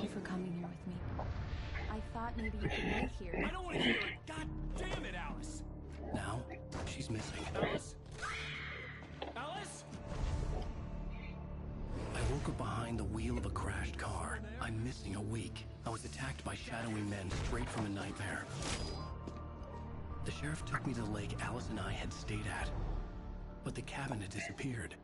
Thank you for coming here with me. I thought maybe you could wait here. I don't want to hear it! God damn it, Alice! Now, she's missing. Alice? Alice? I woke up behind the wheel of a crashed car. I'm missing a week. I was attacked by shadowy men straight from a nightmare. The sheriff took me to the lake Alice and I had stayed at, but the cabin had disappeared.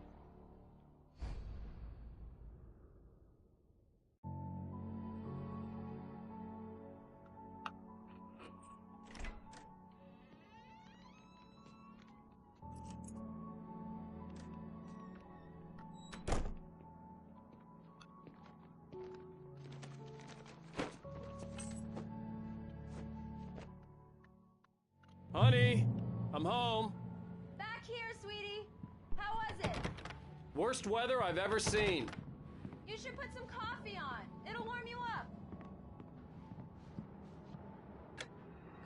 Honey, I'm home. Back here, sweetie. How was it? Worst weather I've ever seen. You should put some coffee on. It'll warm you up.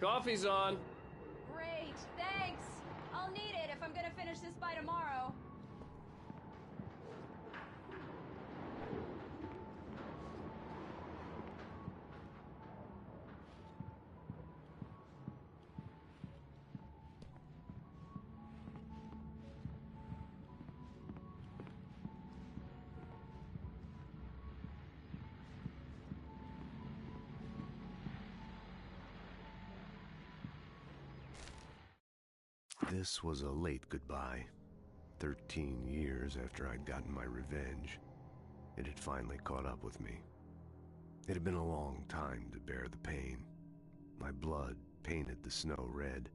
Coffee's on. Great, thanks. I'll need it if I'm gonna finish this by tomorrow. This was a late goodbye. 13 years after I'd gotten my revenge, it had finally caught up with me. It had been a long time to bear the pain. My blood painted the snow red.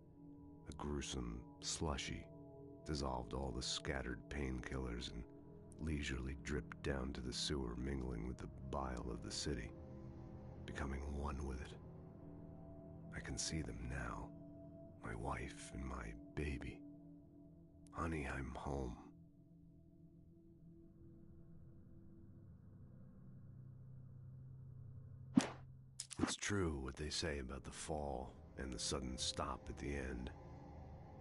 A gruesome slushy dissolved all the scattered painkillers and leisurely dripped down to the sewer, mingling with the bile of the city, becoming one with it. I can see them now. My wife and my baby. Honey, I'm home. It's true what they say about the fall and the sudden stop at the end.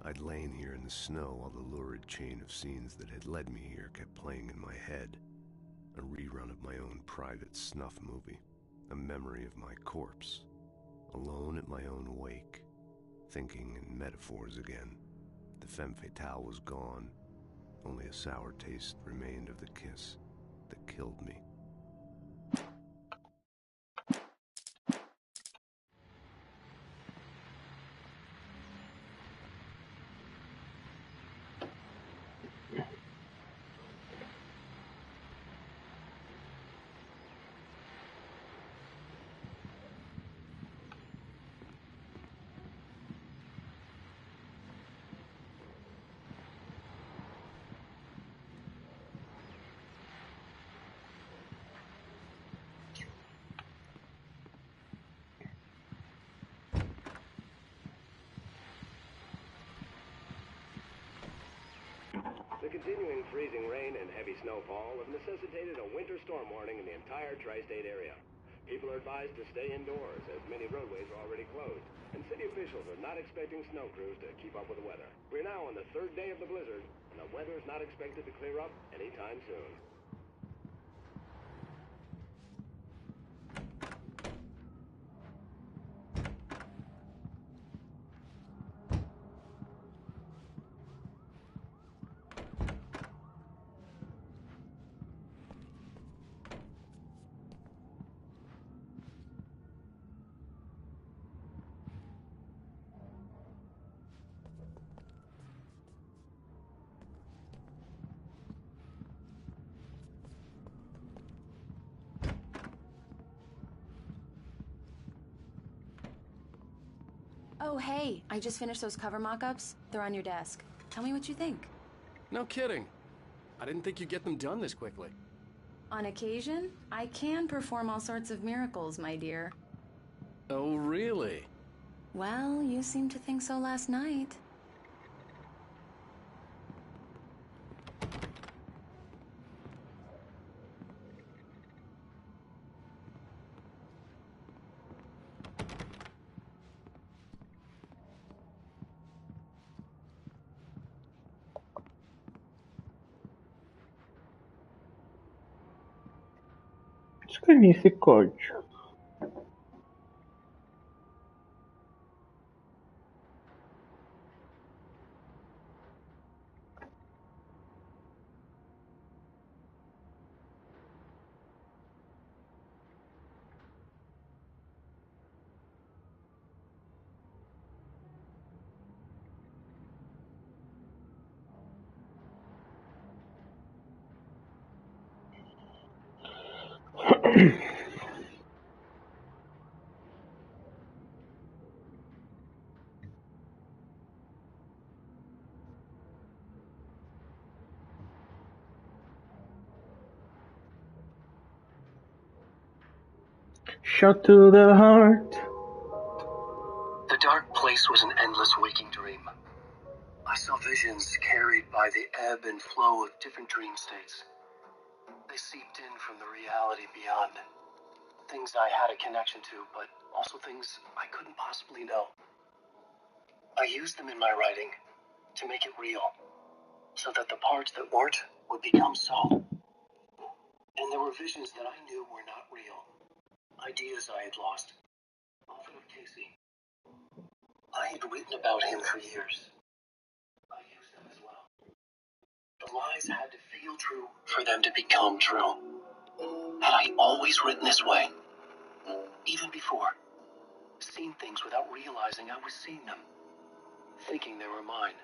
I'd lain here in the snow while the lurid chain of scenes that had led me here kept playing in my head. A rerun of my own private snuff movie. A memory of my corpse. Alone at my own wake. Thinking in metaphors again. The femme fatale was gone. Only a sour taste remained of the kiss that killed me. The continuing freezing rain and heavy snowfall have necessitated a winter storm warning in the entire tri-state area. People are advised to stay indoors as many roadways are already closed, and city officials are not expecting snow crews to keep up with the weather. We're now on the third day of the blizzard, and the weather is not expected to clear up anytime soon. Oh, hey, I just finished those cover mock-ups. They're on your desk. Tell me what you think. No kidding. I didn't think you'd get them done this quickly. On occasion, I can perform all sorts of miracles, my dear. Oh, really? Well, you seemed to think so last night. Escaneie esse código. Shot to the heart. The dark place was an endless waking dream. I saw visions carried by the ebb and flow of different dream states. They seeped in from the reality beyond. Things I had a connection to, but also things I couldn't possibly know. I used them in my writing to make it real, so that the parts that weren't would become so. And there were visions that I knew were not real. Ideas I had lost. Often of Casey. I had written about him for years. I used them as well. The lies had to feel true for them to become true. Had I always written this way? Even before? Seen things without realizing I was seeing them. Thinking they were mine.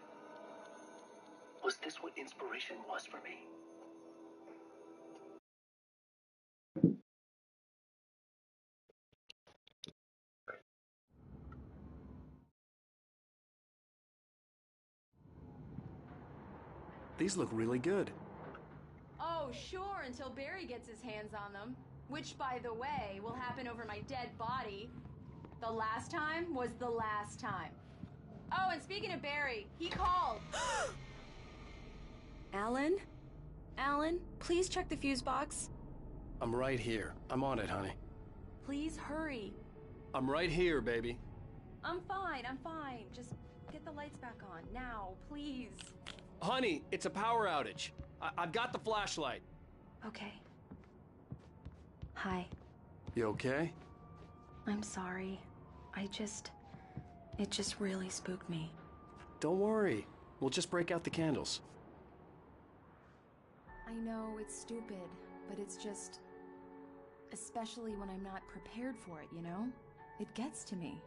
Was this what inspiration was for me? These look really good. Oh, sure, until Barry gets his hands on them. Which, by the way, will happen over my dead body. The last time was the last time. Oh, and speaking of Barry, he called. Alan? Alan, please check the fuse box. I'm right here. I'm on it, honey. Please hurry. I'm right here, baby. I'm fine, I'm fine. Just get the lights back on. Now, please. Honey, it's a power outage. I've got the flashlight. Okay. Hi. You okay? I'm sorry. It just really spooked me. Don't worry. We'll just break out the candles. I know it's stupid, but it's just... Especially when I'm not prepared for it, you know? It gets to me.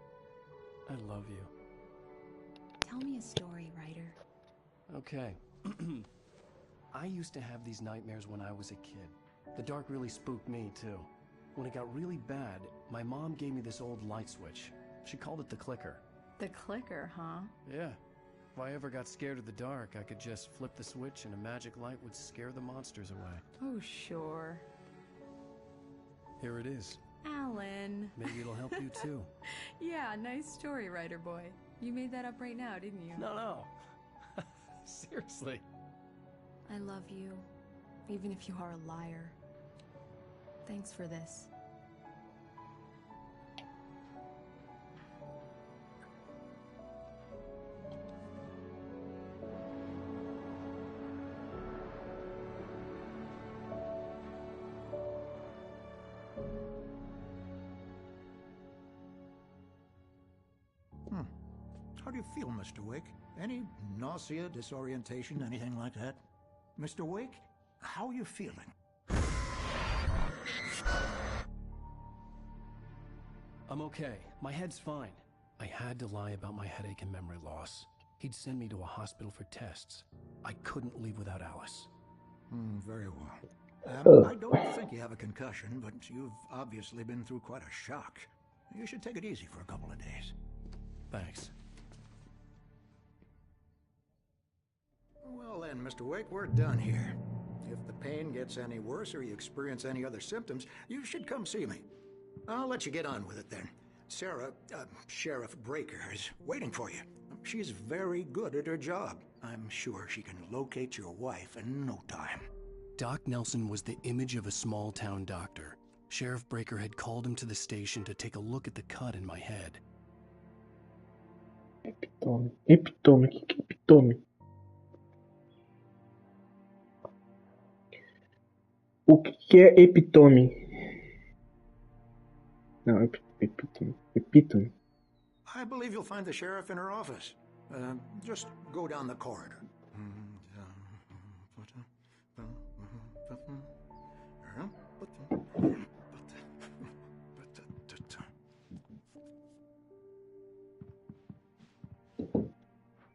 I love you. Tell me a story, writer. Okay. I used to have these nightmares when I was a kid. The dark really spooked me, too. When it got really bad, my mom gave me this old light switch. She called it the clicker. The clicker, huh? Yeah. If I ever got scared of the dark, I could just flip the switch and a magic light would scare the monsters away. Oh, sure. Here it is. Alan. Maybe it'll help you, too. Yeah, nice story, writer boy. You made that up right now, didn't you? No. Seriously. I love you, even if you are a liar. Thanks for this. How do you feel, Mr. Wake? Any nausea, disorientation, anything like that? Mr. Wake, how are you feeling? I'm okay. My head's fine. I had to lie about my headache and memory loss. He'd send me to a hospital for tests. I couldn't leave without Alice. Very well. I don't think you have a concussion, but you've obviously been through quite a shock. You should take it easy for a couple of days. Thanks. Well then, Mr. Wake, we're done here. If the pain gets any worse or you experience any other symptoms, you should come see me. I'll let you get on with it then. Sarah, Sheriff Breaker, is waiting for you. She's very good at her job. I'm sure she can locate your wife in no time. Doc Nelson was the image of a small-town doctor. Sheriff Breaker had called him to the station to take a look at the cut in my head. Epitome. Epitome. O que é epitome? O que é epitome? Não, epítome. Epítome. I believe you'll find the sheriff in her office. Just go down the corridor.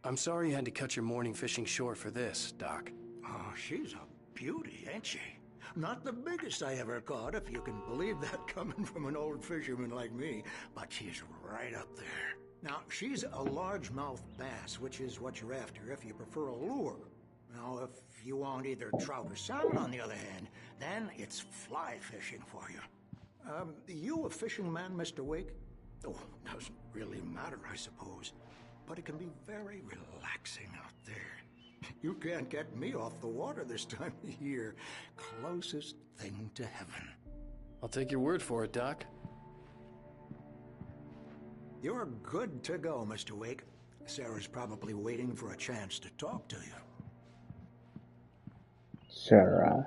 I'm sorry you had to cut your morning fishing short for this, Doc. Oh, she's a beauty, ain't she? Not the biggest I ever caught, if you can believe that coming from an old fisherman like me, but she's right up there. Now, she's a largemouth bass, which is what you're after if you prefer a lure. Now, if you want either trout or salmon, on the other hand, then it's fly fishing for you. You a fishing man, Mr. Wake? Oh, doesn't really matter, I suppose. But it can be very relaxing out there. You can't get me off the water this time of year. Closest thing to heaven. I'll take your word for it, Doc. You're good to go, Mr. Wake. Sarah's probably waiting for a chance to talk to you. Sarah.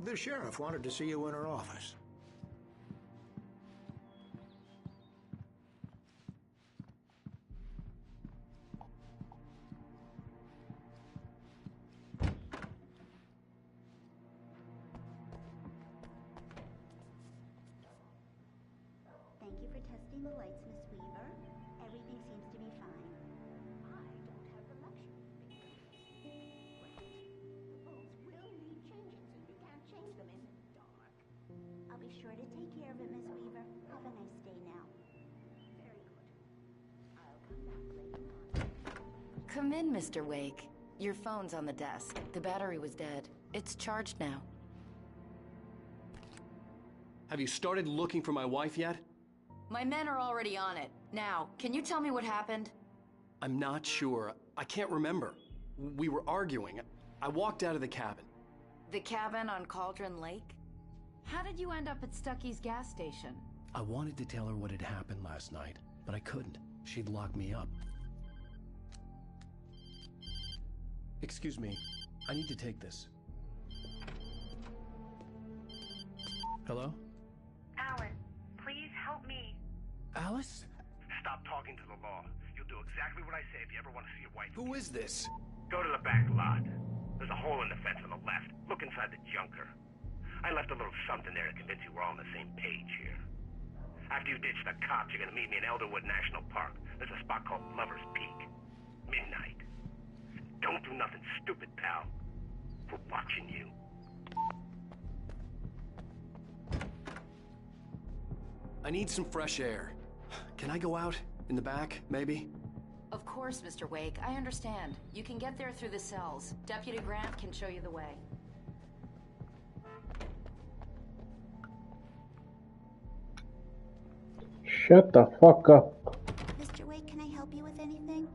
The sheriff wanted to see you in her office. Thank you for testing the lights, Miss Weaver. Everything seems to be fine. I don't have the luxury of being the bulbs will need changing, so you can't change them in the dark. I'll be sure to take care of it, Miss Weaver. Have a nice day now. Very good. I'll come back later on. Come in, Mr. Wake. Your phone's on the desk. The battery was dead. It's charged now. Have you started looking for my wife yet? My men are already on it. Now, can you tell me what happened? I'm not sure. I can't remember. We were arguing. I walked out of the cabin. The cabin on Cauldron Lake? How did you end up at Stucky's gas station? I wanted to tell her what had happened last night, but I couldn't. She'd lock me up. Excuse me. I need to take this. Hello? Alan, please help me. Alice? Stop talking to the law. You'll do exactly what I say if you ever want to see your wife. Who is this? Go to the back lot. There's a hole in the fence on the left. Look inside the junker. I left a little something there to convince you we're all on the same page here. After you ditch the cops, you're gonna meet me in Elderwood National Park. There's a spot called Lover's Peak. Midnight. Don't do nothing stupid, pal. We're watching you. I need some fresh air. Can I go out? In the back, maybe? Of course, Mr. Wake. I understand. You can get there through the cells. Deputy Grant can show you the way. Shut the fuck up. Mr. Wake, can I help you with anything?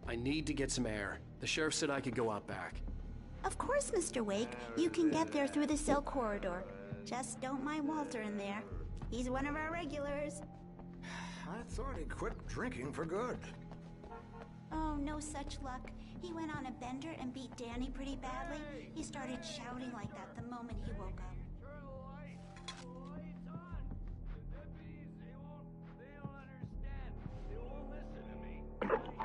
I need to get some air. The sheriff said I could go out back. Of course, Mr. Wake. You can get there through the cell corridor. Just don't mind Walter in there. He's one of our regulars. I thought he quit drinking for good. Oh, no such luck. He went on a bender and beat Danny pretty badly. He started shouting like that the moment he woke up.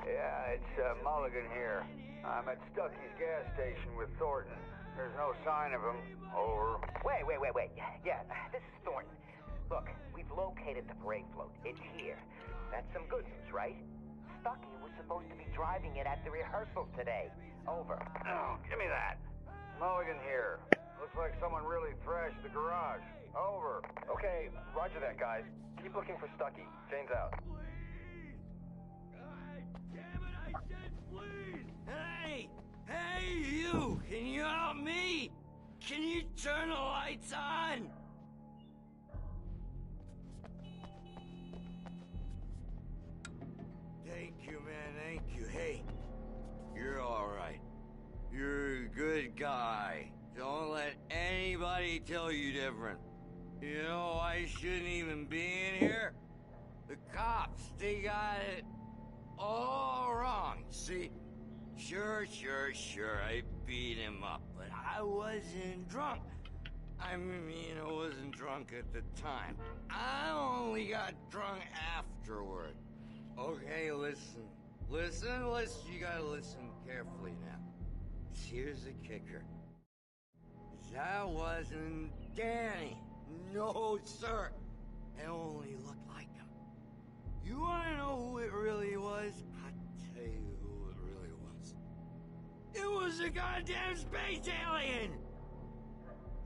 Yeah, it's Mulligan here. I'm at Stucky's gas station with Thornton. There's no sign of him. Over. Wait. Yeah, this is Thornton. Look, we've located the brake float. It's here. That's some good news, right? Stucky was supposed to be driving it at the rehearsal today. Over. Oh, give me that. Mulligan here. Looks like someone really thrashed the garage. Over. Okay, roger that, guys. Keep looking for Stucky. Jane's out. Hey, you! Can you help me? Can you turn the lights on? Thank you, man, thank you. Hey, you're alright. You're a good guy. Don't let anybody tell you different. You know, I shouldn't even be in here. The cops, they got it all wrong. See, sure, I beat him up, but I wasn't drunk. I mean, I wasn't drunk at the time. I only got drunk afterward. Okay, listen. You gotta listen carefully now. Here's the kicker. That wasn't Danny. No, sir. It only looked like him. You wanna know who it really was? I'll tell you who it really was. It was a goddamn space alien!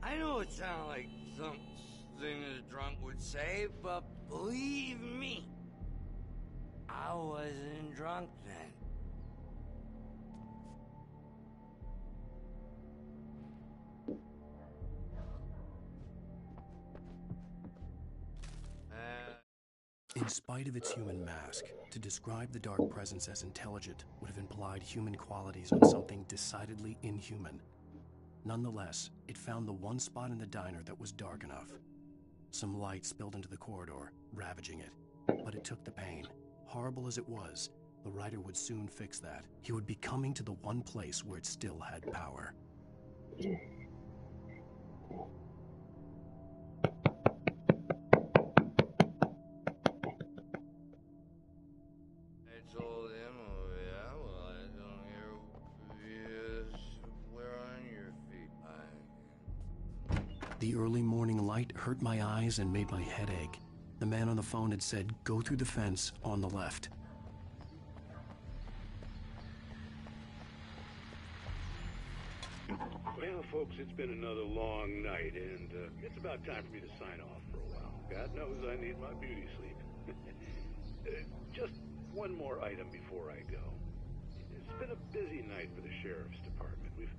I know it sounds like something a drunk would say, but believe me, I wasn't drunk then. In spite of its human mask, to describe the dark presence as intelligent would have implied human qualities on something decidedly inhuman. Nonetheless, it found the one spot in the diner that was dark enough. Some light spilled into the corridor, ravaging it. But it took the pain. Horrible as it was, the writer would soon fix that. He would be coming to the one place where it still had power. I told him, oh yeah, well, I don't hear where on your feet. The early morning light hurt my eyes and made my head ache. The man on the phone had said, go through the fence on the left. Well, folks, it's been another long night, and it's about time for me to sign off for a while. God knows I need my beauty sleep. Just one more item before I go. It's been a busy night for the Sheriff's Department. We've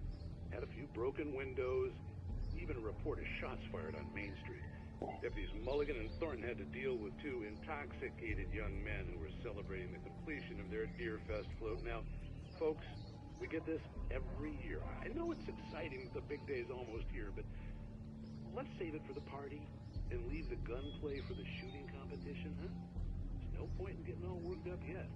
had a few broken windows, even a report of shots fired on Main Street. Deputies Mulligan and Thornton had to deal with two intoxicated young men who were celebrating the completion of their Deer Fest float. Now, folks, we get this every year. I know it's exciting that the big day's almost here, but let's save it for the party and leave the gunplay for the shooting competition, huh? There's no point in getting all worked up yet.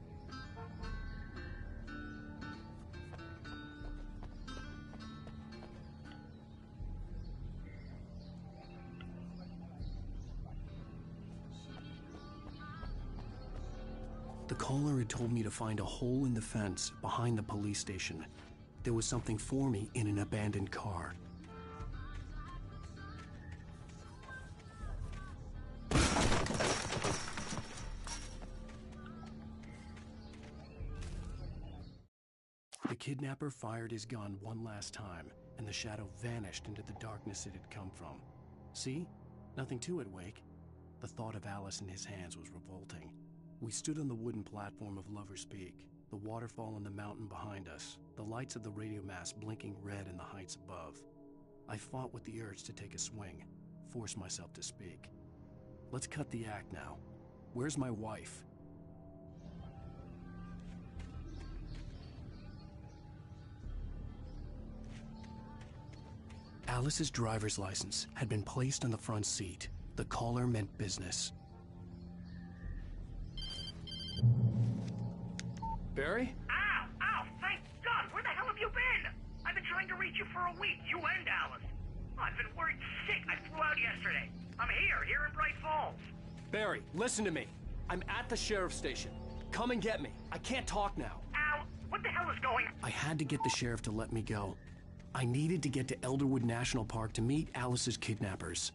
The caller had told me to find a hole in the fence behind the police station. There was something for me in an abandoned car. The kidnapper fired his gun one last time, and the shadow vanished into the darkness it had come from. See? Nothing to it, Wake. The thought of Alice in his hands was revolting. We stood on the wooden platform of Lover's Peak, the waterfall on the mountain behind us, the lights of the radio mast blinking red in the heights above. I fought with the urge to take a swing, force myself to speak. Let's cut the act now. Where's my wife? Alice's driver's license had been placed on the front seat. The caller meant business. Barry? Ow! Thank God! Where the hell have you been? I've been trying to reach you for a week, you and Alice. Oh, I've been worried sick. I flew out yesterday. I'm here in Bright Falls. Barry, listen to me. I'm at the sheriff's station. Come and get me. I can't talk now. Al, what the hell is going on? I had to get the sheriff to let me go. I needed to get to Elderwood National Park to meet Alice's kidnappers.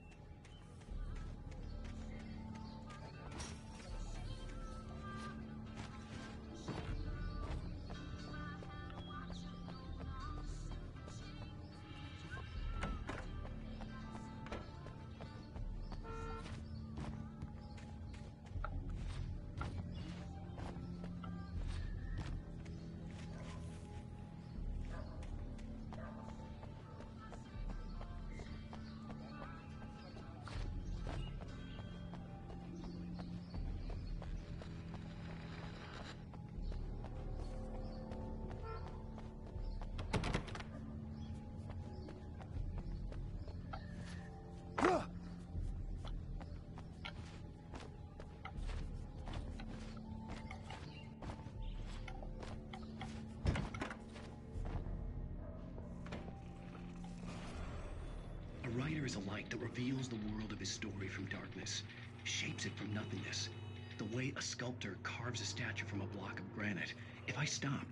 there is a light that reveals the world of his story from darkness, shapes it from nothingness. The way a sculptor carves a statue from a block of granite. If I stop,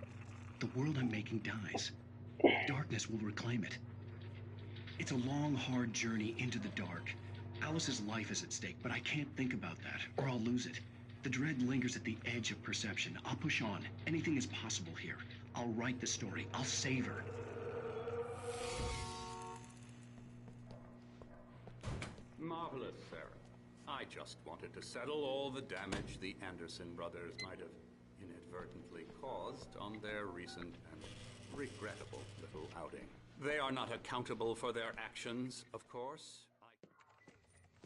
the world I'm making dies. Darkness will reclaim it. It's a long, hard journey into the dark. Alice's life is at stake, but I can't think about that, or I'll lose it. The dread lingers at the edge of perception. I'll push on. Anything is possible here. I'll write the story. I'll save her. Marvelous, Sarah. I just wanted to settle all the damage the Anderson brothers might have inadvertently caused on their recent and regrettable little outing. They are not accountable for their actions, of course.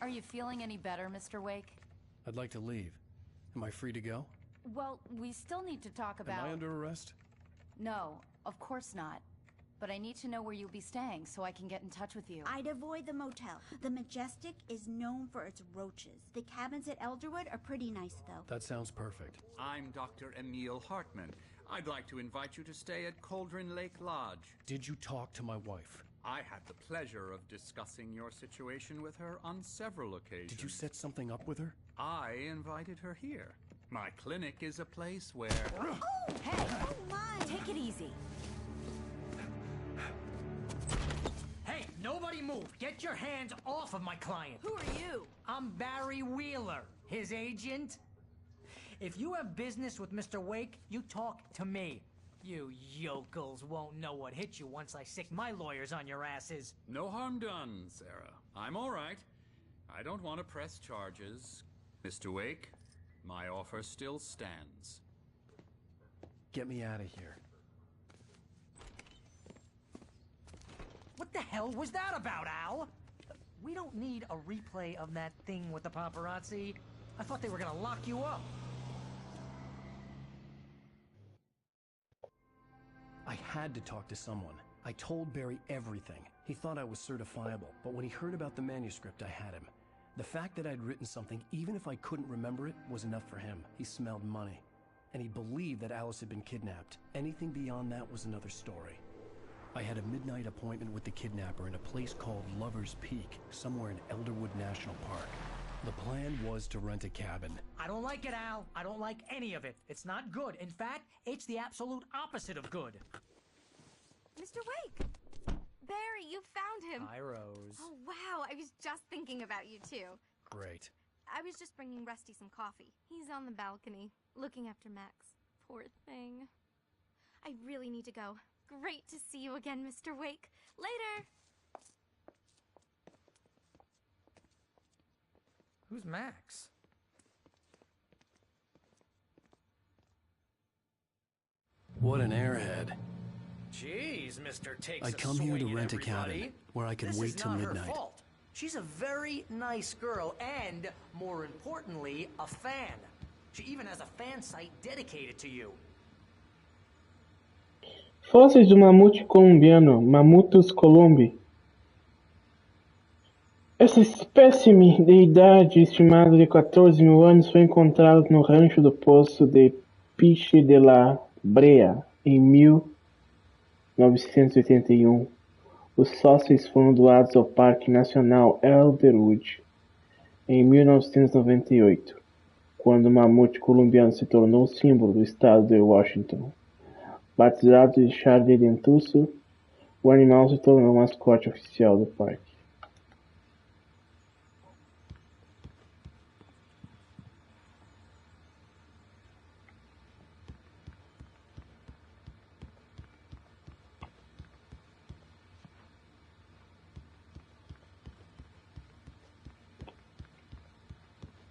Are you feeling any better, Mr. Wake? I'd like to leave. Am I free to go? Well, we still need to talk about... Am I under arrest? No, of course not. But I need to know where you'll be staying so I can get in touch with you. I'd avoid the motel. The Majestic is known for its roaches. The cabins at Elderwood are pretty nice, though. That sounds perfect. I'm Dr. Emil Hartman. I'd like to invite you to stay at Cauldron Lake Lodge. Did you talk to my wife? I had the pleasure of discussing your situation with her on several occasions. Did you set something up with her? I invited her here. My clinic is a place where... Oh, hey! Oh, my! Take it easy. Hey, nobody move! Get your hands off of my client! Who are you? I'm Barry Wheeler, his agent. If you have business with Mr. Wake, you talk to me. You yokels won't know what hit you once I sick my lawyers on your asses. No harm done, Sarah. I'm all right. I don't want to press charges. Mr. Wake, my offer still stands. Get me out of here. What the hell was that about, Al? We don't need a replay of that thing with the paparazzi. I thought they were gonna lock you up. I had to talk to someone. I told Barry everything. He thought I was certifiable, but when he heard about the manuscript, I had him. The fact that I'd written something, even if I couldn't remember it, was enough for him. He smelled money. And he believed that Alice had been kidnapped. Anything beyond that was another story. I had a midnight appointment with the kidnapper in a place called Lover's Peak, somewhere in Elderwood National Park. The plan was to rent a cabin. I don't like it, Al. I don't like any of it. It's not good. In fact, it's the absolute opposite of good. Mr. Wake! Barry, you found him! Hi, Rose. Oh, wow. I was just thinking about you, too. Great. I was just bringing Rusty some coffee. He's on the balcony, looking after Max. Poor thing. I really need to go. Great to see you again, Mr. Wake. Later! Who's Max? What an airhead. Jeez, Mr. Takes I come here to rent a cabin where I could wait till midnight. This is not her fault. She's a very nice girl and, more importantly, a fan. She even has a fan site dedicated to you. Fósseis do mamute colombiano, Mammutus columbi. Essa espécime de idade estimada de 14.000 anos foi encontrada no rancho do Poço de Piche de la Brea, em 1981. Os fósseis foram doados ao Parque Nacional Elderwood em 1998, quando o mamute colombiano se tornou o símbolo do estado de Washington. Batizado de Charlie Dentuço, o animal se tornou o mascote oficial do parque.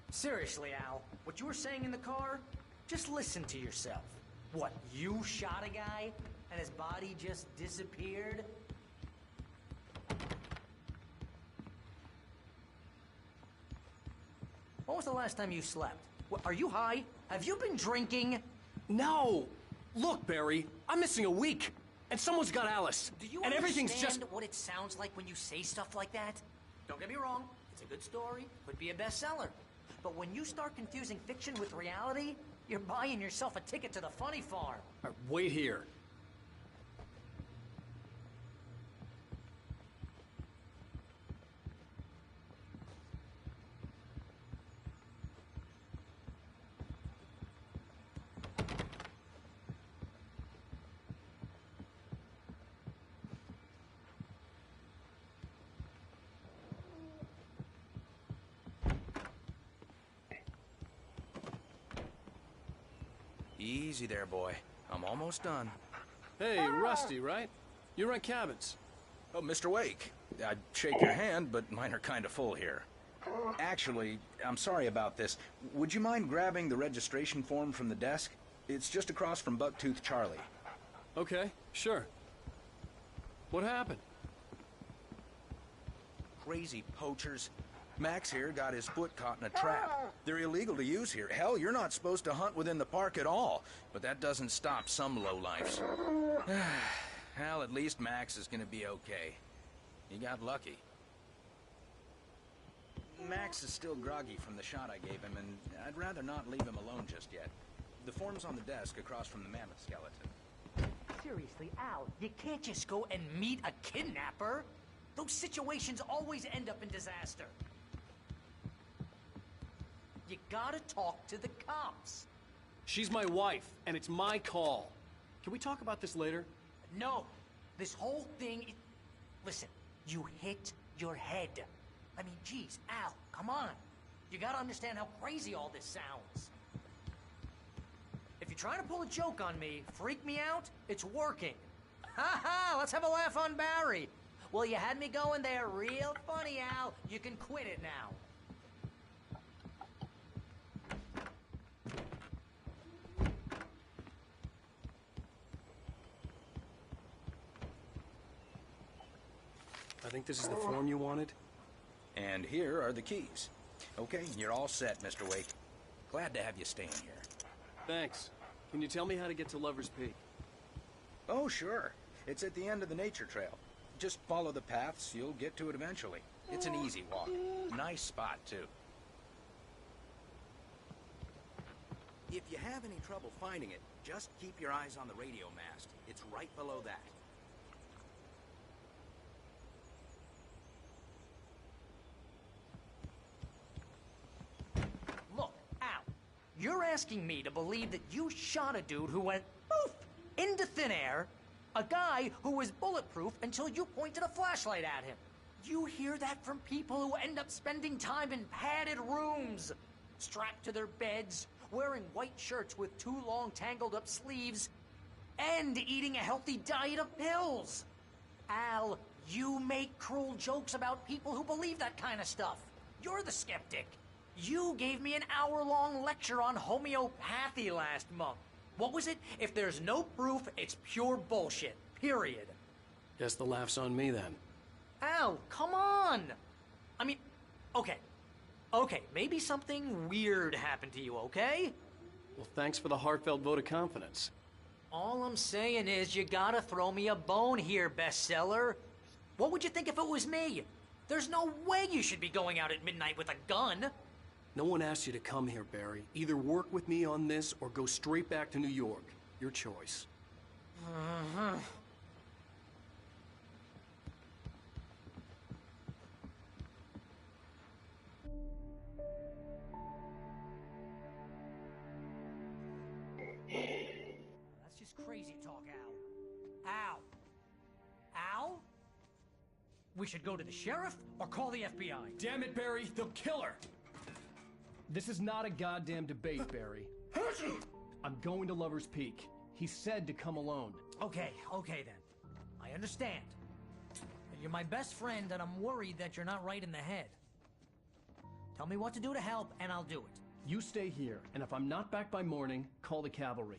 Seriously, Al, what you were saying in the car? Just listen to yourself. What, you shot a guy and his body just disappeared? When was the last time you slept? What, are you high? Have you been drinking? No! Look, Barry, I'm missing a week, and someone's got Alice. Do you and everything's understand just... what it sounds like when you say stuff like that? Don't get me wrong, it's a good story, could be a bestseller. But when you start confusing fiction with reality, you're buying yourself a ticket to the funny farm. Right, wait here. Easy there, boy. I'm almost done. Hey, Rusty, right? You rent cabins. Oh, Mr. Wake. I'd shake your hand, but mine are kind of full here. Actually, I'm sorry about this. Would you mind grabbing the registration form from the desk? It's just across from Bucktooth Charlie. Okay, sure. What happened? Crazy poachers. Max here got his foot caught in a trap. They're illegal to use here. Hell, you're not supposed to hunt within the park at all. But that doesn't stop some lowlifes. Well, at least Max is gonna be okay. He got lucky. Max is still groggy from the shot I gave him, and I'd rather not leave him alone just yet. The form's on the desk across from the mammoth skeleton. Seriously, Al, you can't just go and meet a kidnapper. Those situations always end up in disaster. You gotta talk to the cops. She's my wife, and it's my call. Can we talk about this later? No. This whole thing... Listen, you hit your head. I mean, geez, Al, come on. You gotta understand how crazy all this sounds. If you're trying to pull a joke on me, freak me out, it's working. Ha ha, let's have a laugh on Barry. Well, you had me going there real funny, Al. You can quit it now. I think this is the form you wanted. And here are the keys. Okay, you're all set, Mr. Wake. Glad to have you staying here. Thanks. Can you tell me how to get to Lover's Peak? Oh, sure. It's at the end of the nature trail. Just follow the paths, you'll get to it eventually. It's an easy walk. Nice spot, too. If you have any trouble finding it, just keep your eyes on the radio mast. It's right below that. Look, Al, you're asking me to believe that you shot a dude who went poof into thin air, a guy who was bulletproof until you pointed a flashlight at him. You hear that from people who end up spending time in padded rooms, strapped to their beds, wearing white shirts with too long tangled up sleeves, and eating a healthy diet of pills. Al, you make cruel jokes about people who believe that kind of stuff. You're the skeptic. You gave me an hour-long lecture on homeopathy last month. What was it? If there's no proof, it's pure bullshit. Period. Guess the laugh's on me then. Al, come on! I mean, okay. Okay, maybe something weird happened to you, okay? Well, thanks for the heartfelt vote of confidence. All I'm saying is you gotta throw me a bone here, bestseller. What would you think if it was me? There's no way you should be going out at midnight with a gun. No one asked you to come here, Barry. Either work with me on this or go straight back to New York. Your choice. That's just crazy talk, Al. Al. Al? We should go to the sheriff or call the FBI. Damn it, Barry, they'll kill her! This is not a goddamn debate, Barry. I'm going to Lover's Peak. He said to come alone. Okay then. I understand. You're my best friend, and I'm worried that you're not right in the head. Tell me what to do to help, and I'll do it. You stay here, and if I'm not back by morning, call the cavalry.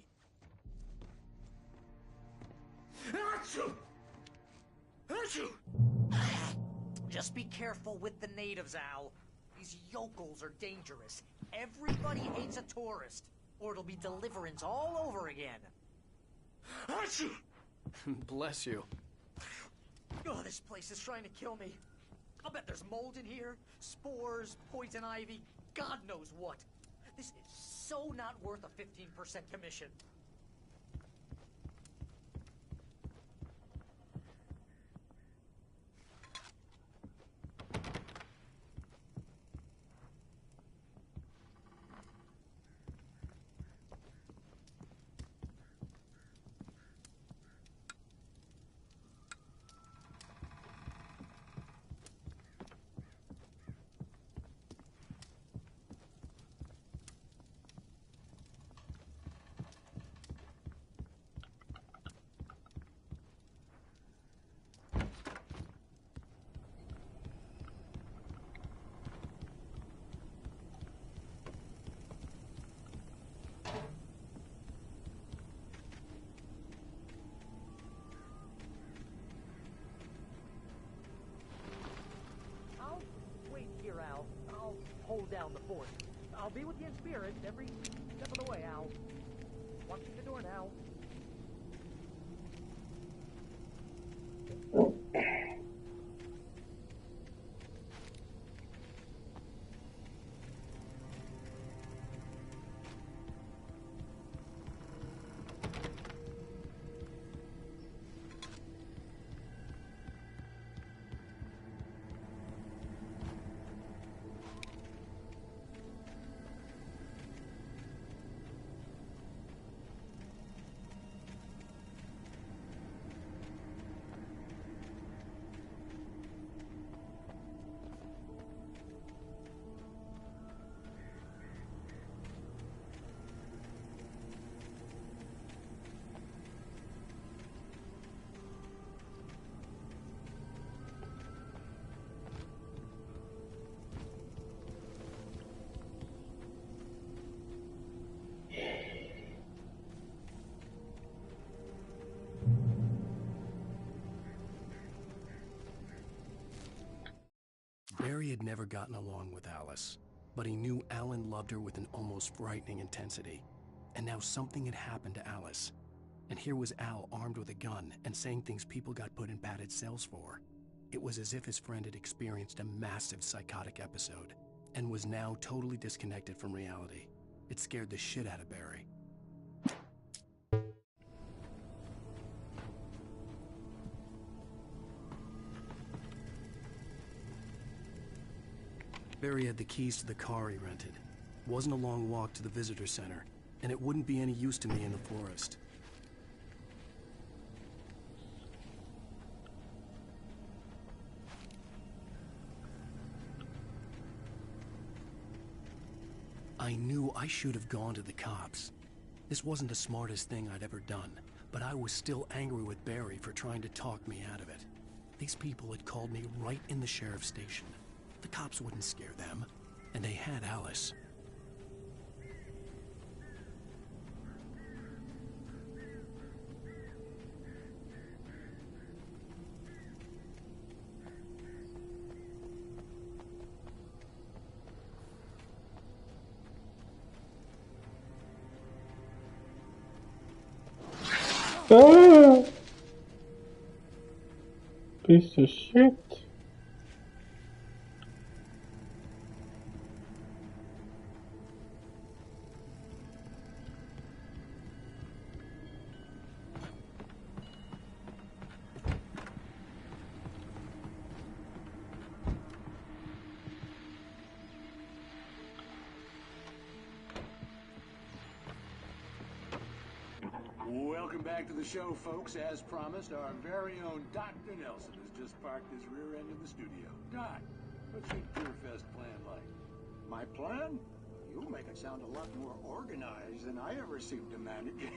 Just be careful with the natives, Al. These yokels are dangerous. Everybody hates a tourist, or it'll be Deliverance all over again. Bless you. Oh, this place is trying to kill me. I'll bet there's mold in here, spores, poison ivy, God knows what. This is so not worth a 15% commission. force. I'll be with you in spirit every step of the way, Al. Walk through the door now. Barry had never gotten along with Alice, but he knew Alan loved her with an almost frightening intensity. And now something had happened to Alice. And here was Al armed with a gun and saying things people got put in padded cells for. It was as if his friend had experienced a massive psychotic episode and was now totally disconnected from reality. It scared the shit out of Barry. Barry had the keys to the car he rented. It wasn't a long walk to the visitor center, and it wouldn't be any use to me in the forest. I knew I should have gone to the cops. This wasn't the smartest thing I'd ever done, but I was still angry with Barry for trying to talk me out of it. These people had called me right in the sheriff's station. The cops wouldn't scare them, and they had Alice. Ah! Piece of shit. Welcome back to the show, folks. As promised, our very own Dr. Nelson has just parked his rear end in the studio. Doc, what's your Beerfest plan like? My plan? You make it sound a lot more organized than I ever seem to manage.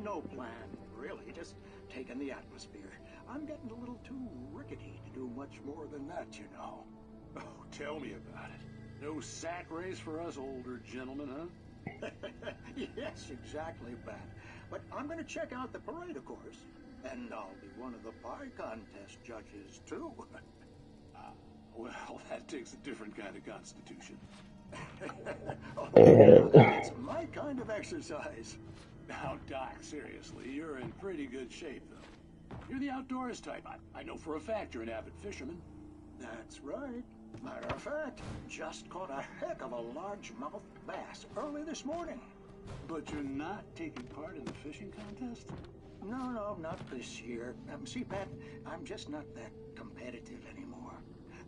No plan, really. Just taking the atmosphere. I'm getting a little too rickety to do much more than that, you know. Oh, tell me about it. No sack race for us older gentlemen, huh? Yes, exactly, Bat. But I'm going to check out the parade, of course. And I'll be one of the pie contest judges, too. Well, that takes a different kind of constitution. Oh, yeah, it's my kind of exercise. Now, Doc, seriously, you're in pretty good shape, though. You're the outdoors type. I know for a fact you're an avid fisherman. That's right. Matter of fact, just caught a heck of a largemouth bass early this morning. But you're not taking part in the fishing contest? No, not this year. See, Pat, I'm just not that competitive anymore.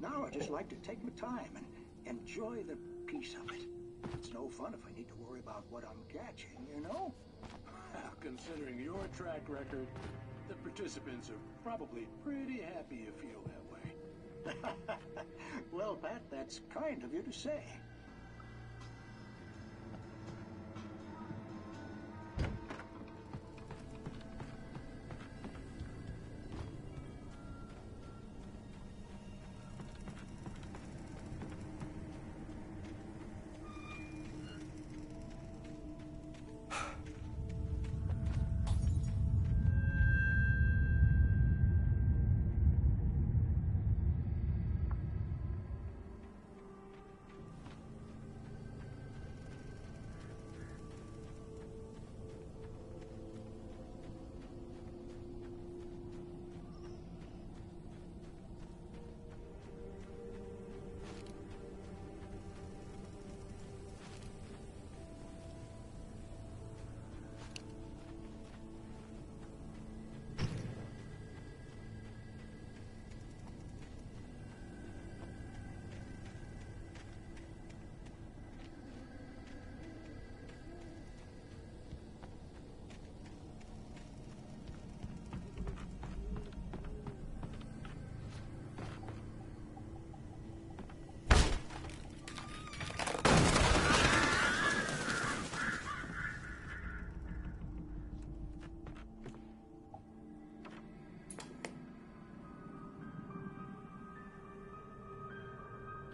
Now I just like to take my time and enjoy the peace of it. It's no fun if I need to worry about what I'm catching, you know? Considering your track record, the participants are probably pretty happy you feel that way. Well, Pat, that's kind of you to say.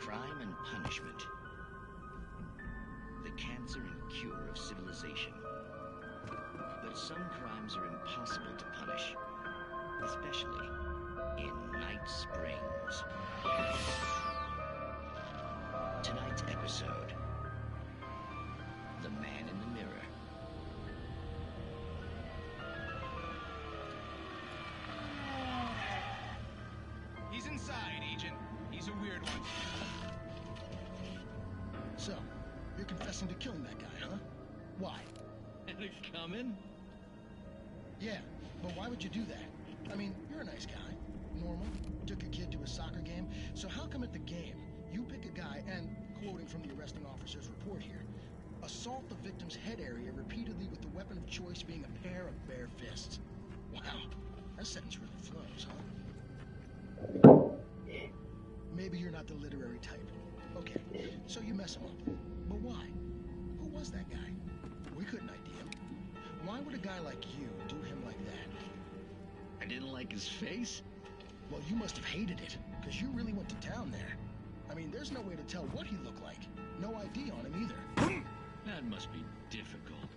crime and punishment. The cancer and cure of civilization. But some crimes are impossible to punish, especially in Night Springs. Tonight's episode, The Man in the Mirror. He's inside, Agent. He's a weird one. So, you're confessing to killing that guy, huh? Why? And it's coming? Yeah, but why would you do that? I mean, you're a nice guy. Normal. Took your kid to a soccer game. So how come at the game, you pick a guy and, quoting from the arresting officer's report here, assault the victim's head area repeatedly with the weapon of choice being a pair of bare fists? Wow, that sentence really flows, huh? Maybe you're not the literary type. Okay, so you mess him up. But why? Who was that guy? We couldn't ID him. Why would a guy like you do him like that? I didn't like his face? Well, you must have hated it, because you really went to town there. I mean, there's no way to tell what he looked like. No ID on him either. That must be difficult.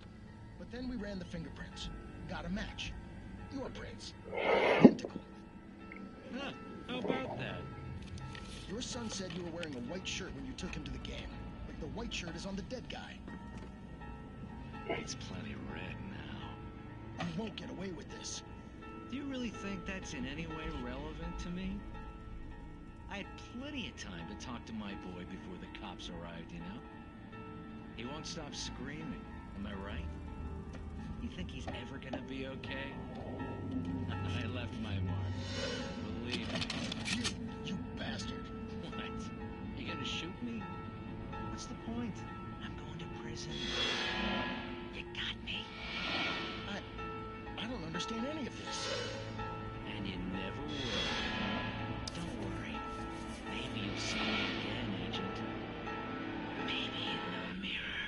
But then we ran the fingerprints. Got a match. Your prints. Identical. Huh, how about that? Your son said you were wearing a white shirt when you took him to the game. But the white shirt is on the dead guy. It's plenty red now. You won't get away with this. Do you really think that's in any way relevant to me? I had plenty of time to talk to my boy before the cops arrived, you know? He won't stop screaming, am I right? You think he's ever gonna be okay? I left my mark. Believe me. You bastard. What? You gonna shoot me? What's the point? I'm going to prison. You got me. I don't understand any of this. And you never will. Don't worry. Maybe you'll see me again, Agent. Maybe in the mirror.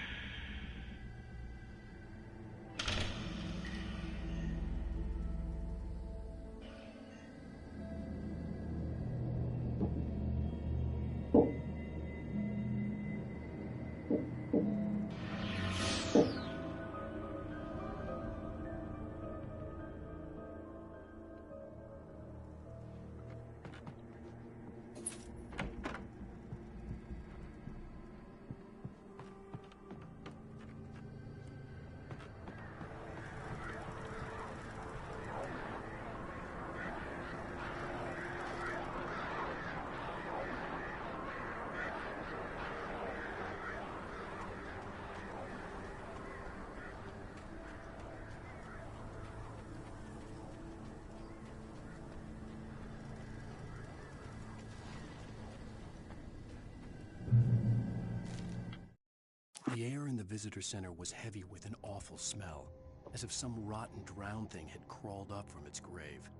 The air in the visitor center was heavy with an awful smell, as if some rotten drowned thing had crawled up from its grave.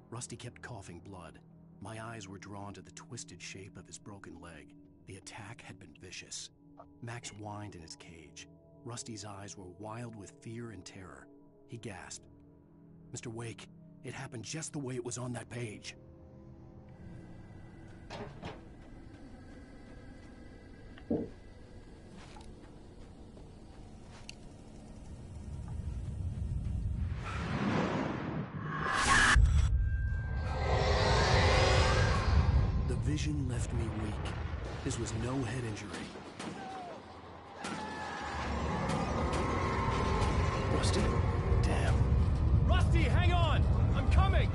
Rusty kept coughing blood. My eyes were drawn to the twisted shape of his broken leg. The attack had been vicious. Max whined in his cage. Rusty's eyes were wild with fear and terror. He gasped. "Mr. Wake, it happened just the way it was on that page." The vision left me weak. This was no head injury. Rusty? Damn. Rusty, hang on! I'm coming!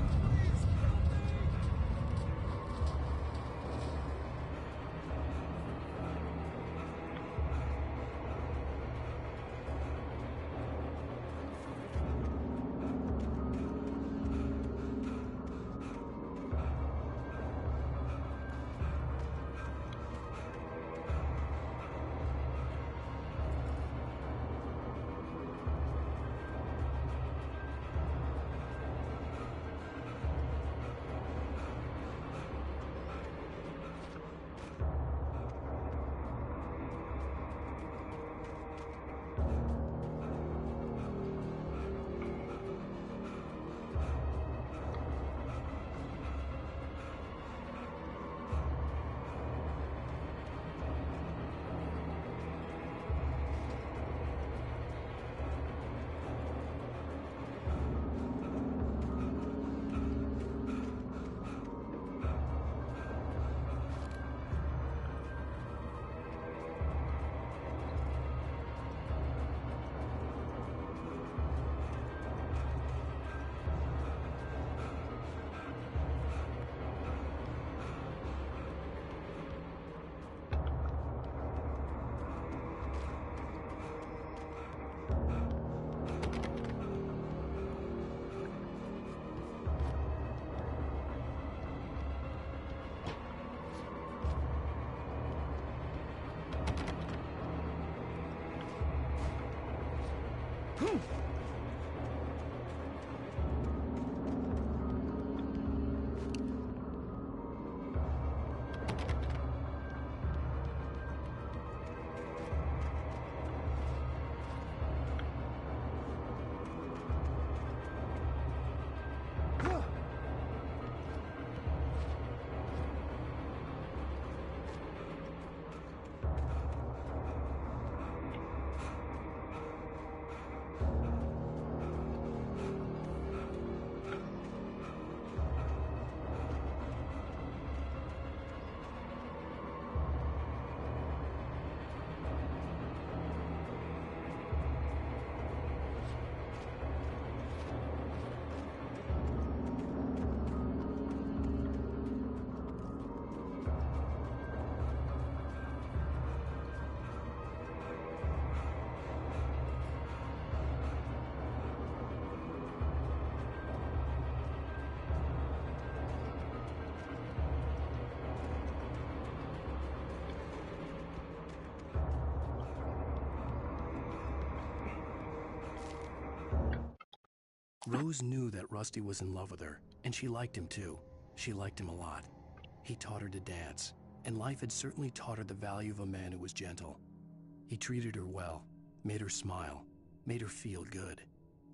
Rose knew that Rusty was in love with her, and she liked him too. She liked him a lot. He taught her to dance, and life had certainly taught her the value of a man who was gentle. He treated her well, made her smile, made her feel good.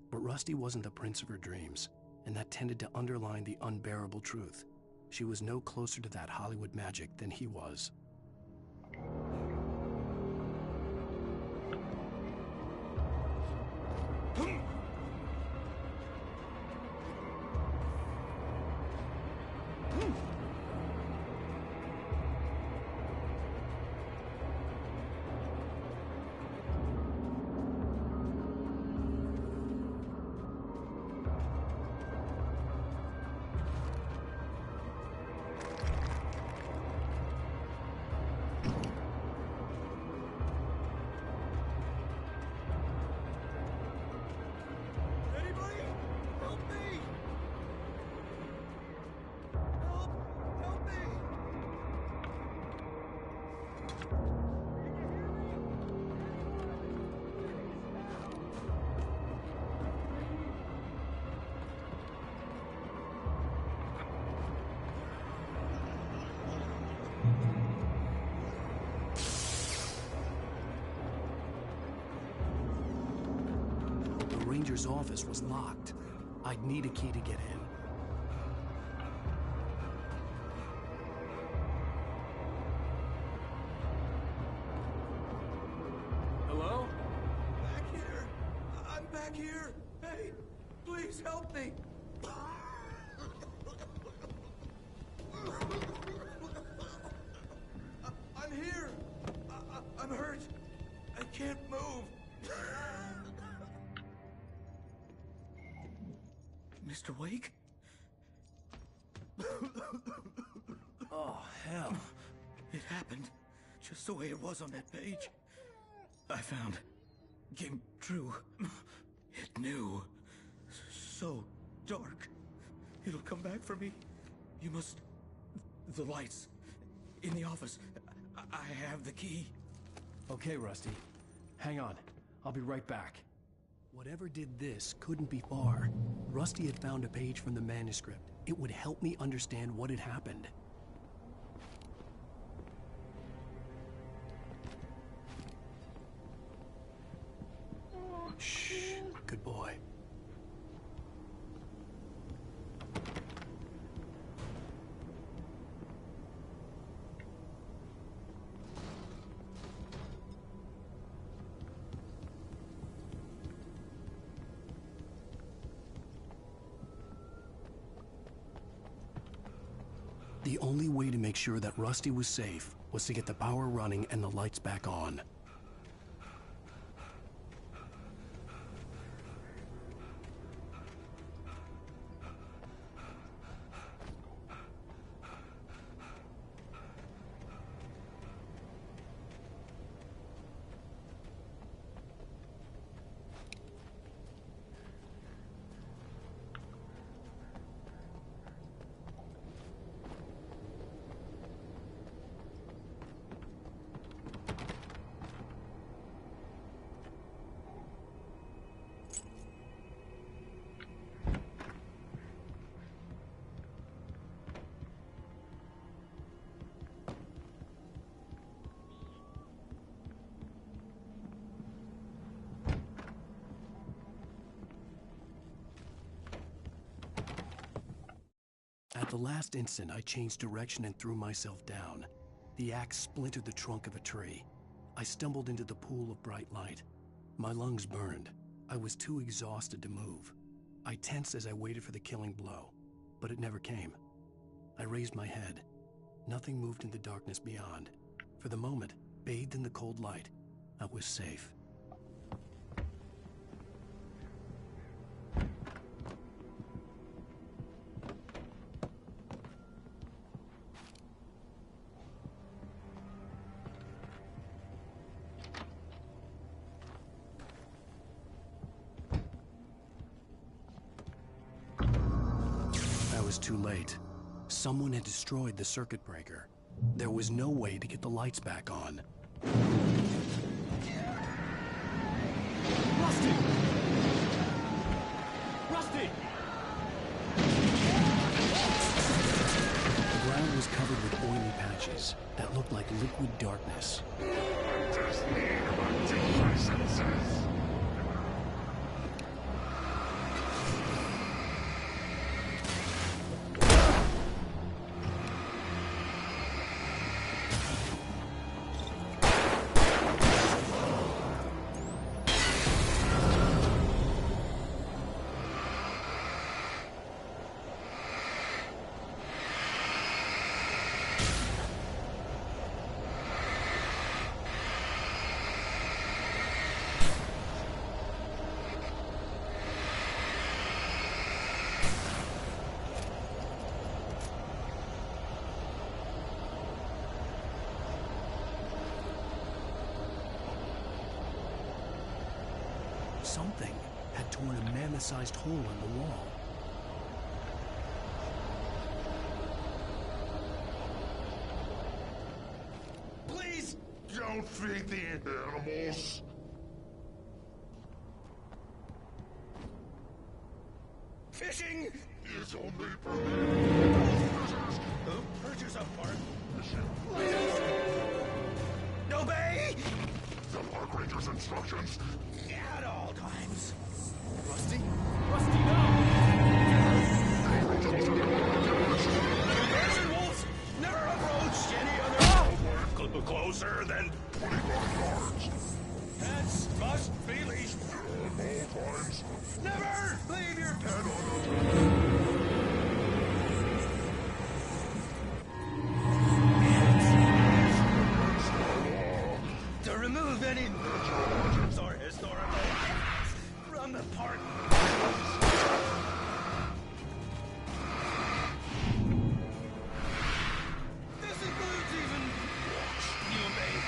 But Rusty wasn't the prince of her dreams, and that tended to underline the unbearable truth. She was no closer to that Hollywood magic than he was. The ranger's office was locked. I'd need a key to get in. Hello? Back here! I'm back here! Hey, please help me! I'm here! I'm hurt! I can't move! Mr. Wake? Oh, hell. It happened just the way it was on that page. I found. Came true. It knew. So dark. It'll come back for me. You must... The lights. In the office. I have the key. Okay, Rusty. Hang on. I'll be right back. Whatever did this couldn't be far. Rusty had found a page from the manuscript. It would help me understand what had happened. Shh. Good boy. The only way to make sure that Rusty was safe was to get the power running and the lights back on. At the last instant, I changed direction and threw myself down. The axe splintered the trunk of a tree. I stumbled into the pool of bright light. My lungs burned. I was too exhausted to move. I tensed as I waited for the killing blow, but it never came. I raised my head. Nothing moved in the darkness beyond. For the moment, bathed in the cold light, I was safe. I was too late. Someone had destroyed the circuit breaker. There was no way to get the lights back on. Rusty! Rusty! The ground was covered with oily patches that looked like liquid darkness. Something had torn a mammoth-sized hole in the wall. Please! Don't feed the animals! Fishing is only permitted. Who purges apart? Obey! The Park Ranger's instructions. At all times. Rusty? Rusty, no! Bears and wolves never approached any other. Closer than 25 yards. Pets must be leashed. At all times. Never leave your pet to remove any or historical from the park. This includes even humane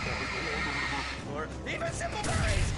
or even simple berries.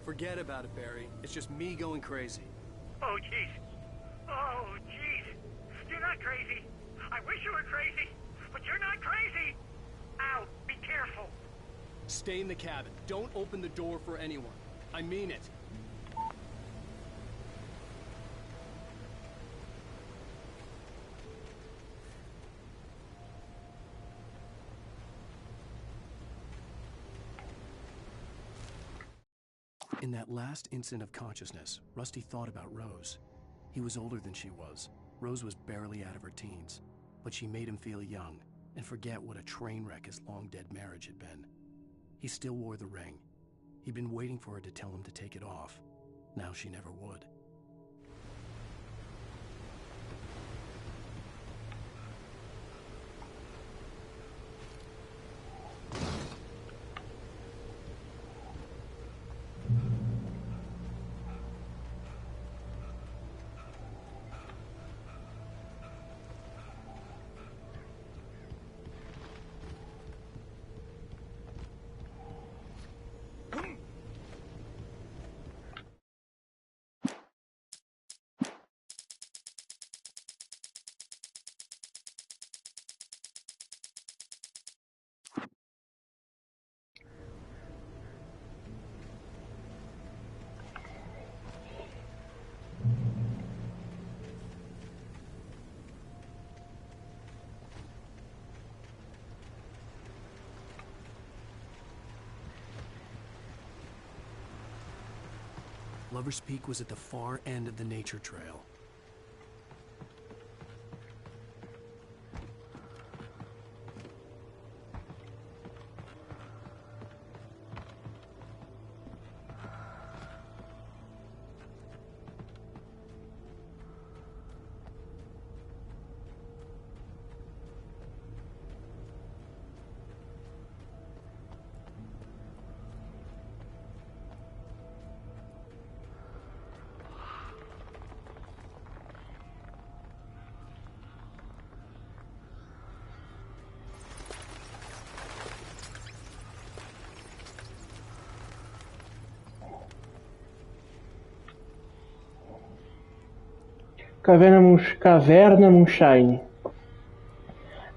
Forget about it, Barry. It's just me going crazy. Oh, jeez. Oh, jeez. You're not crazy. I wish you were crazy, but you're not crazy. Ow, be careful. Stay in the cabin. Don't open the door for anyone. I mean it. In that last instant of consciousness, Rusty thought about Rose. He was older than she was. Rose was barely out of her teens, but she made him feel young and forget what a train wreck his long-dead marriage had been. He still wore the ring. He'd been waiting for her to tell him to take it off. Now she never would. Lover's Peak was at the far end of the nature trail. Caverna Moonshine.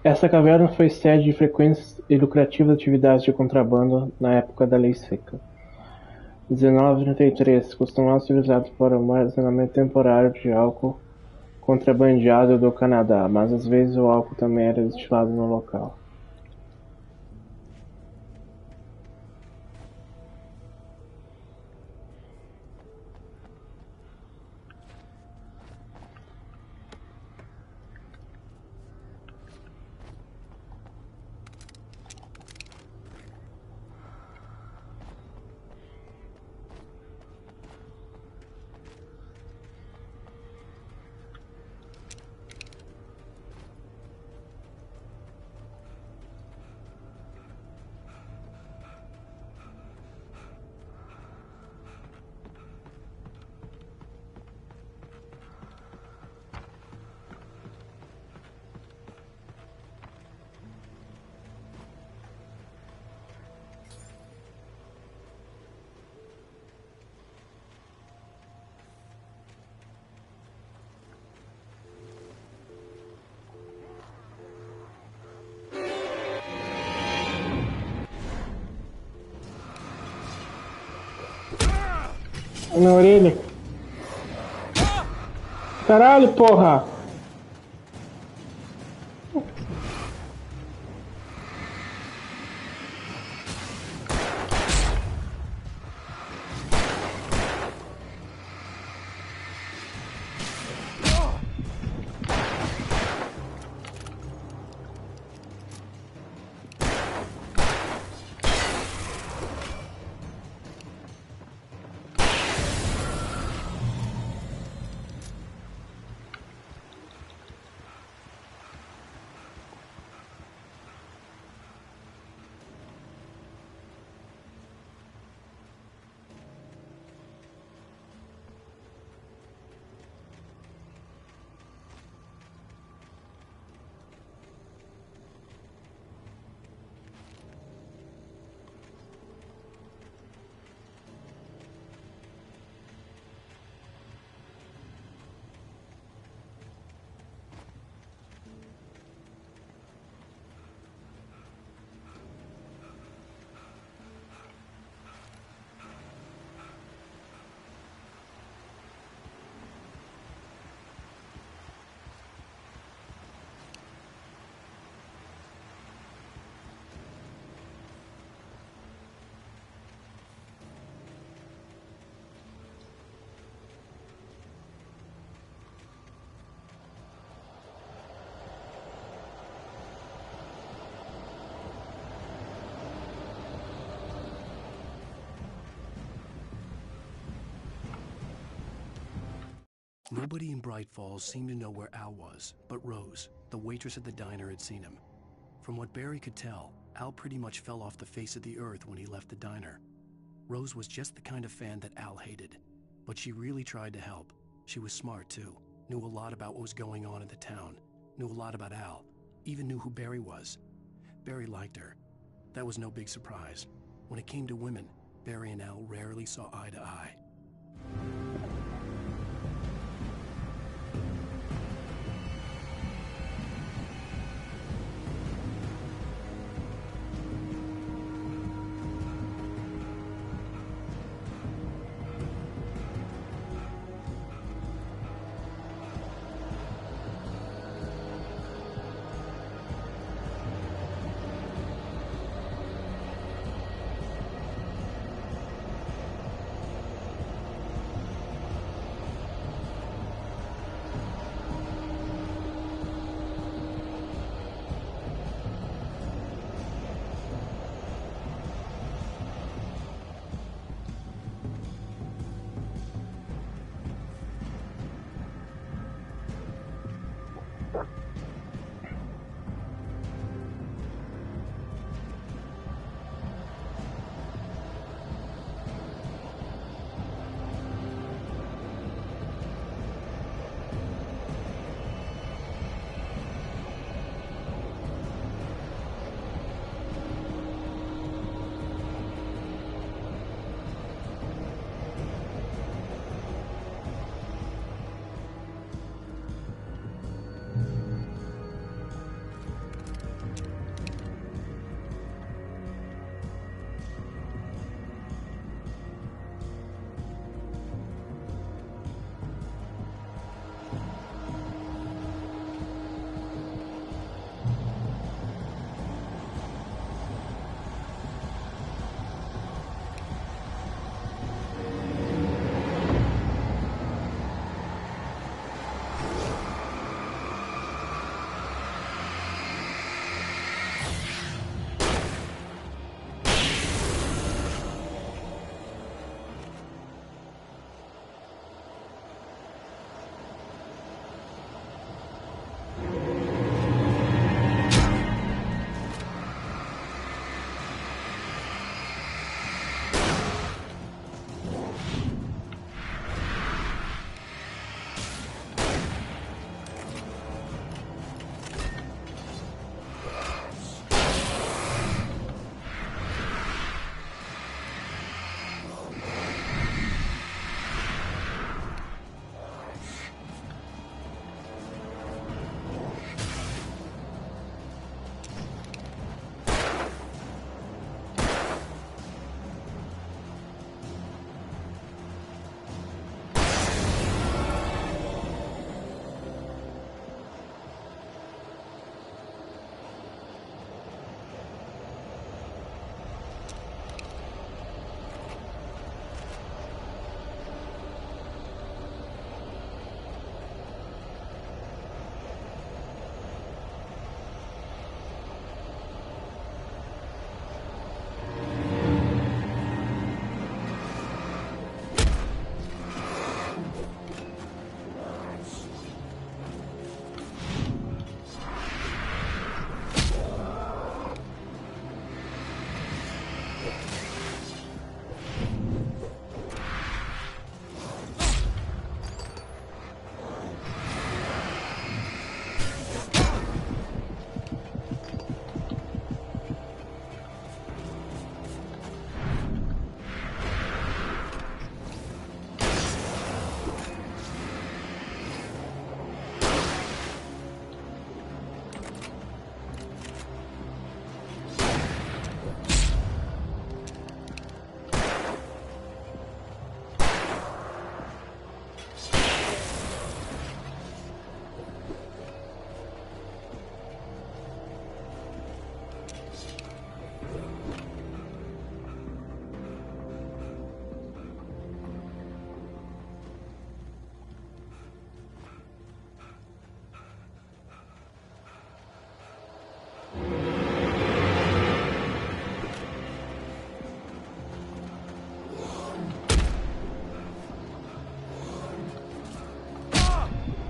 Essa caverna foi sede de frequentes e lucrativas atividades de contrabando na época da Lei Seca. 1933 costumava ser usado para o armazenamento temporário de álcool contrabandeado do Canadá, mas às vezes o álcool também era destilado no local. Na orelha. Caralho, porra! Nobody in Bright Falls seemed to know where Al was, but Rose, the waitress at the diner, had seen him. From what Barry could tell, Al pretty much fell off the face of the earth when he left the diner. Rose was just the kind of fan that Al hated, but she really tried to help. She was smart too, knew a lot about what was going on in the town, knew a lot about Al, even knew who Barry was. Barry liked her. That was no big surprise. When it came to women, Barry and Al rarely saw eye to eye.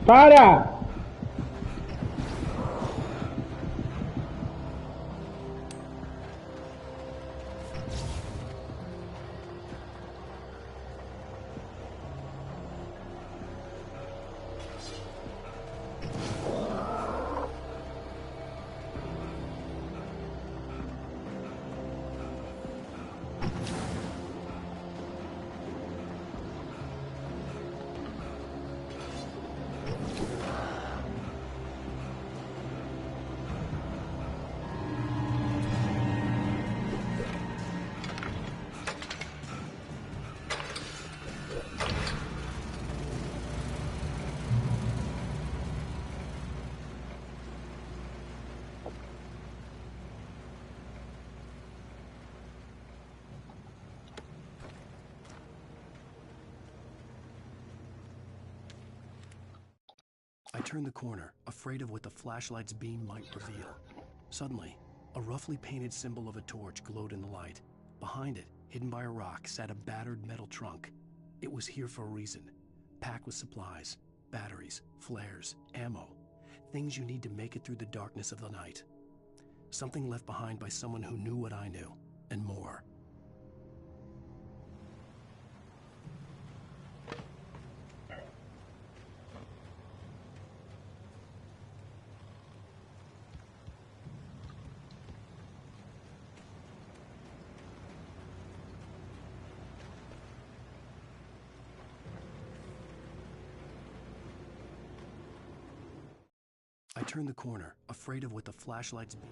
Para! I turned the corner, afraid of what the flashlight's beam might reveal. Suddenly, a roughly painted symbol of a torch glowed in the light. Behind it, hidden by a rock, sat a battered metal trunk. It was here for a reason, packed with supplies, batteries, flares, ammo, things you need to make it through the darkness of the night. Something left behind by someone who knew what I knew, and more. I turned the corner, afraid of what the flashlight's beam.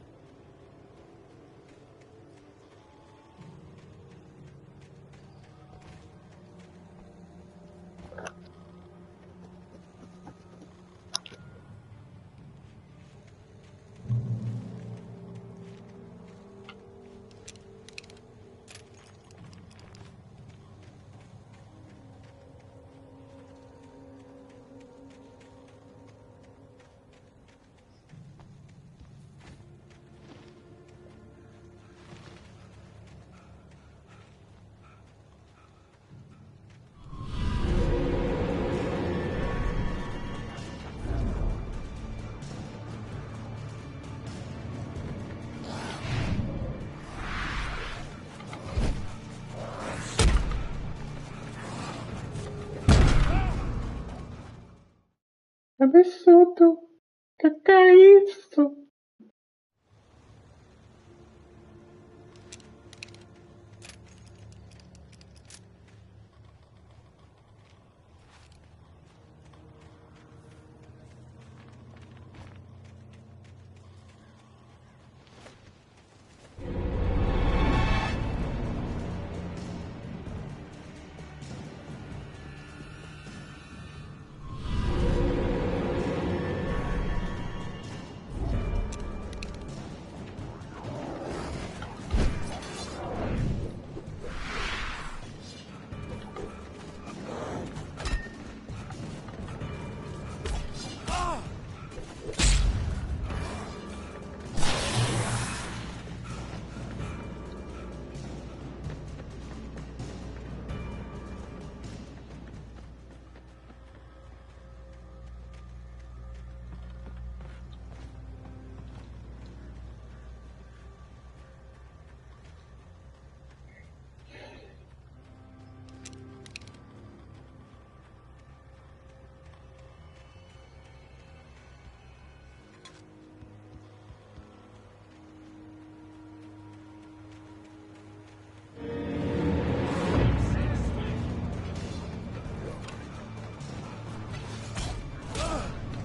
Absurdo! Que é isso?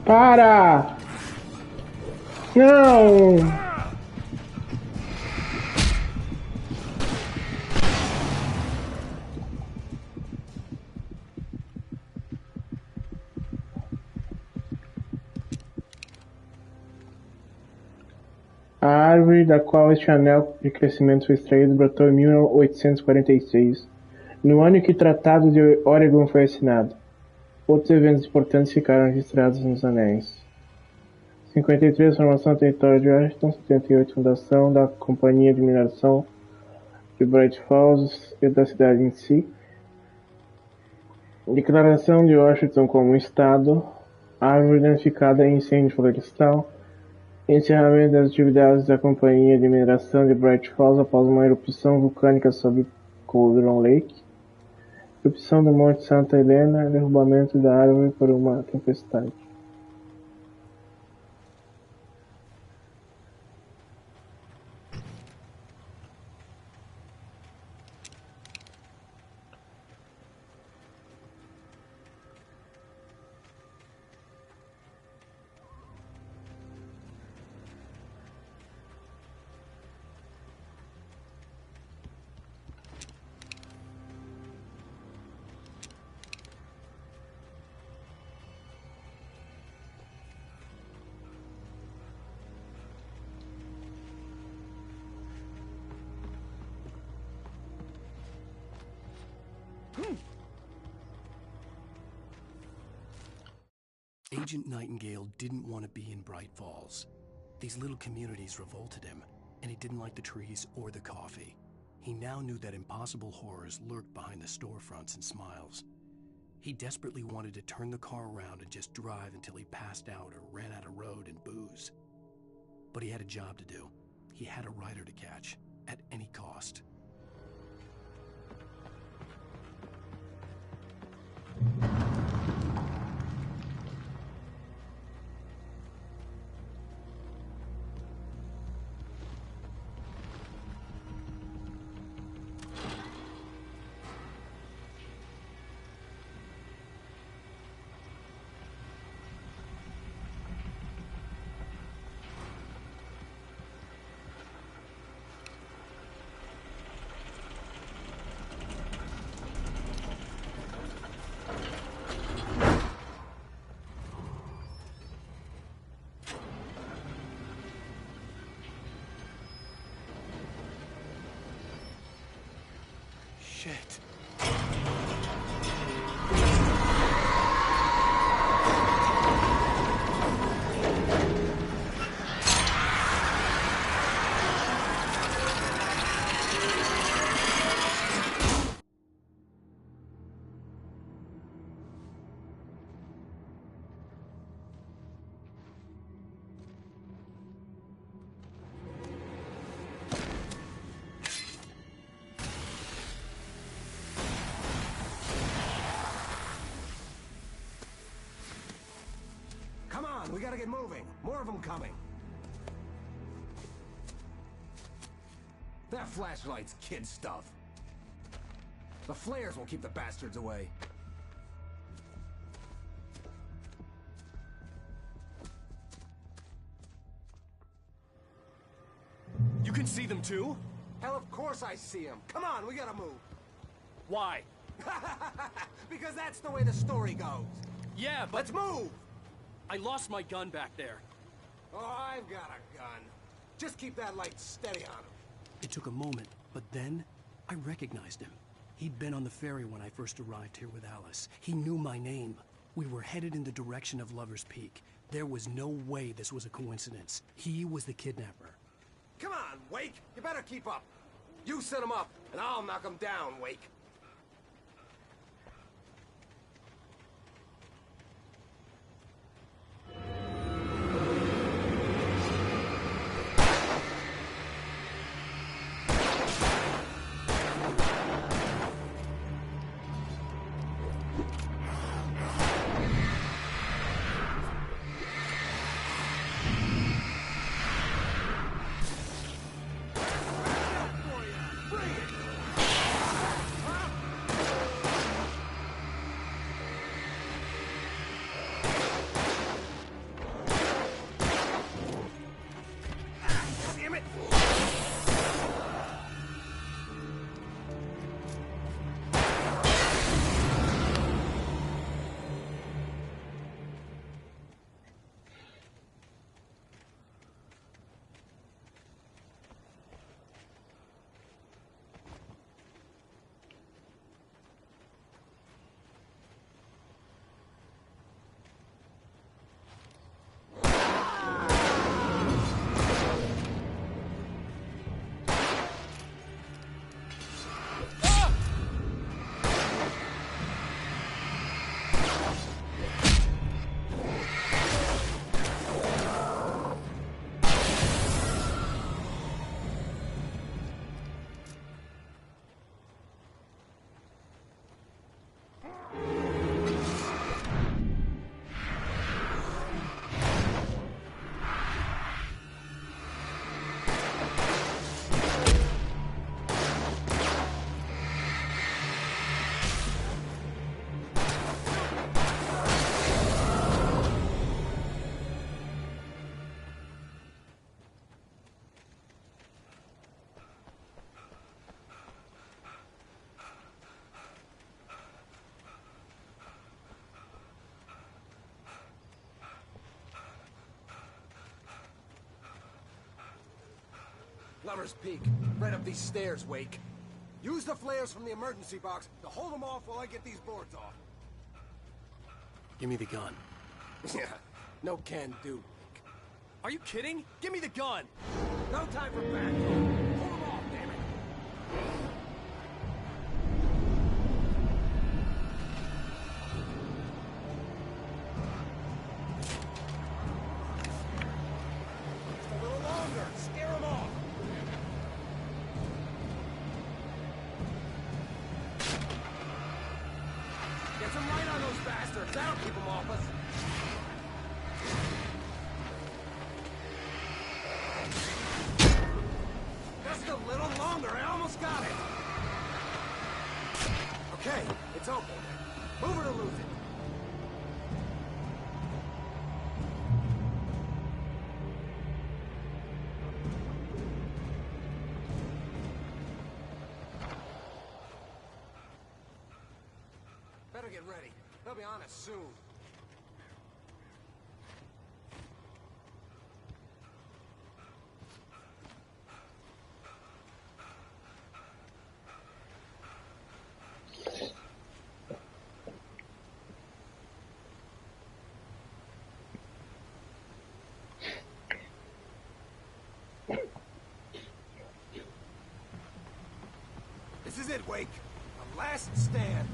Para! Não! A árvore da qual este anel de crescimento foi extraído brotou em 1846, no ano em que o Tratado de Oregon foi assinado. Outros eventos importantes ficaram registrados nos anéis. 53 Formação do território de Washington, 78 Fundação da Companhia de Mineração de Bright Falls e da cidade em si. Declaração de Washington como Estado. árvore danificada em incêndio florestal, encerramento das atividades da companhia de mineração de Bright Falls após uma erupção vulcânica sobre Cauldron Lake, erupção do Monte Santa Helena, derrubamento da árvore por uma tempestade. Agent Nightingale didn't want to be in Bright Falls. These little communities revolted him, and he didn't like the trees or the coffee. He now knew that impossible horrors lurked behind the storefronts and smiles. He desperately wanted to turn the car around and just drive until he passed out or ran out of road and booze. But he had a job to do. He had a rider to catch, at any cost. Shit. Come on, we gotta get moving. More of them coming. That flashlight's kid stuff. The flares will keep the bastards away. You can see them too? Hell, of course I see them. Come on, we gotta move. Why? Because that's the way the story goes. Yeah, but... Let's move! I lost my gun back there. Oh, I've got a gun. Just keep that light steady on him. It took a moment, but then I recognized him. He'd been on the ferry when I first arrived here with Alice. He knew my name. We were headed in the direction of Lover's Peak. There was no way this was a coincidence. He was the kidnapper. Come on, Wake! You better keep up. You set him up, and I'll knock him down, Wake. Lover's Peak. Right up these stairs, Wake. Use the flares from the emergency box to hold them off while I get these boards off. Give me the gun. Yeah, no can do, Wake. Are you kidding? Give me the gun! No time for back. Hold them off, damn it! Just a little longer. Scare them off. Get some light on those bastards. That'll keep them off us. Just a little longer. I almost got it. Okay, it's open. Move it or lose it. Better get ready. They'll be on us soon. This is it, Wake. The last stand.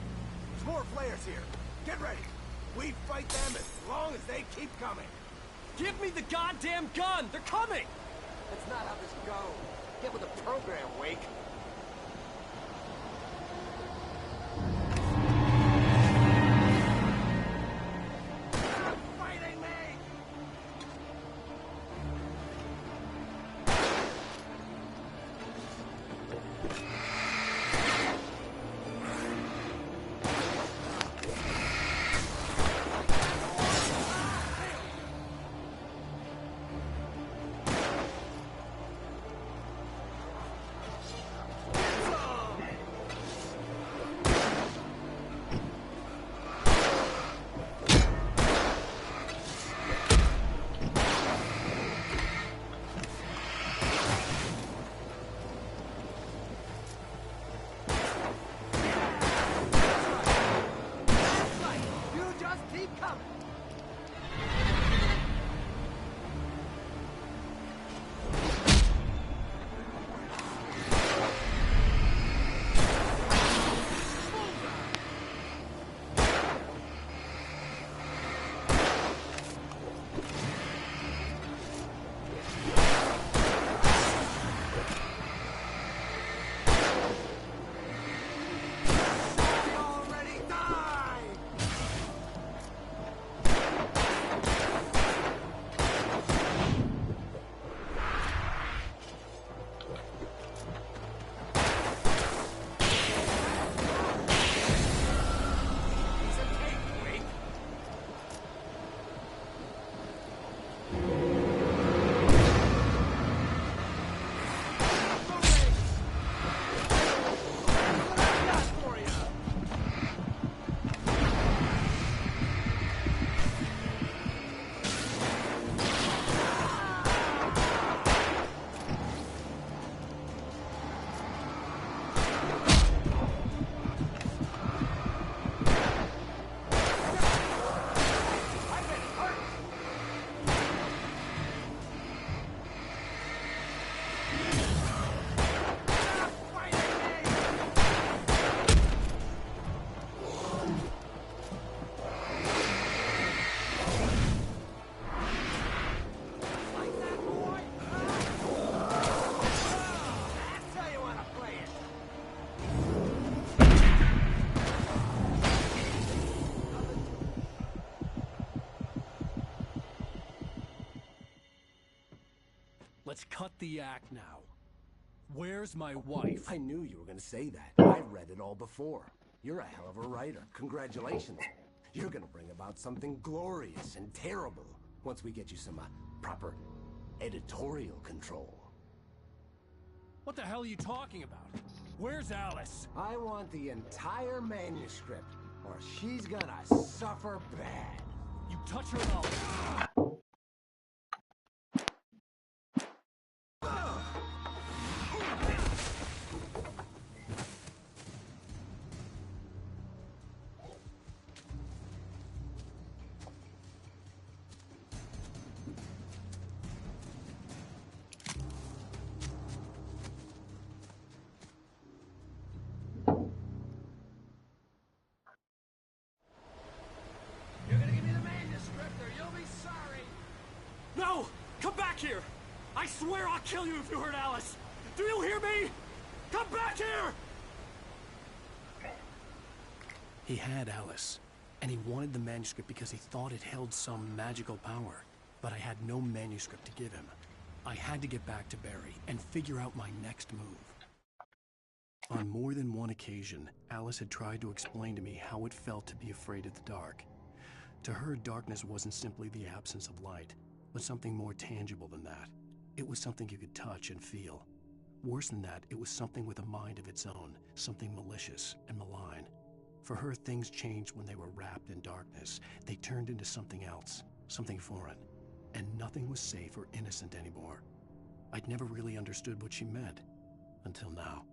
There's more flares here. Get ready. We fight them as long as they keep coming. Give me the goddamn gun! They're coming! That's not how this goes. Get with the program, Wake. Stop fighting me! Let's cut the act now. Where's my wife? I knew you were gonna say that. I read it all before. You're a hell of a writer. Congratulations. You're gonna bring about something glorious and terrible once we get you some proper editorial control. What the hell are you talking about? Where's Alice? I want the entire manuscript, or she's gonna suffer bad. You touch her and I'll... back here! I swear I'll kill you if you hurt Alice! Do you hear me? Come back here! He had Alice, and he wanted the manuscript because he thought it held some magical power. But I had no manuscript to give him. I had to get back to Barry and figure out my next move. On more than one occasion, Alice had tried to explain to me how it felt to be afraid of the dark. To her, darkness wasn't simply the absence of light, but something more tangible than that. It was something you could touch and feel. Worse than that, it was something with a mind of its own, something malicious and malign. For her, things changed when they were wrapped in darkness. They turned into something else, something foreign, and nothing was safe or innocent anymore. I'd never really understood what she meant, until now.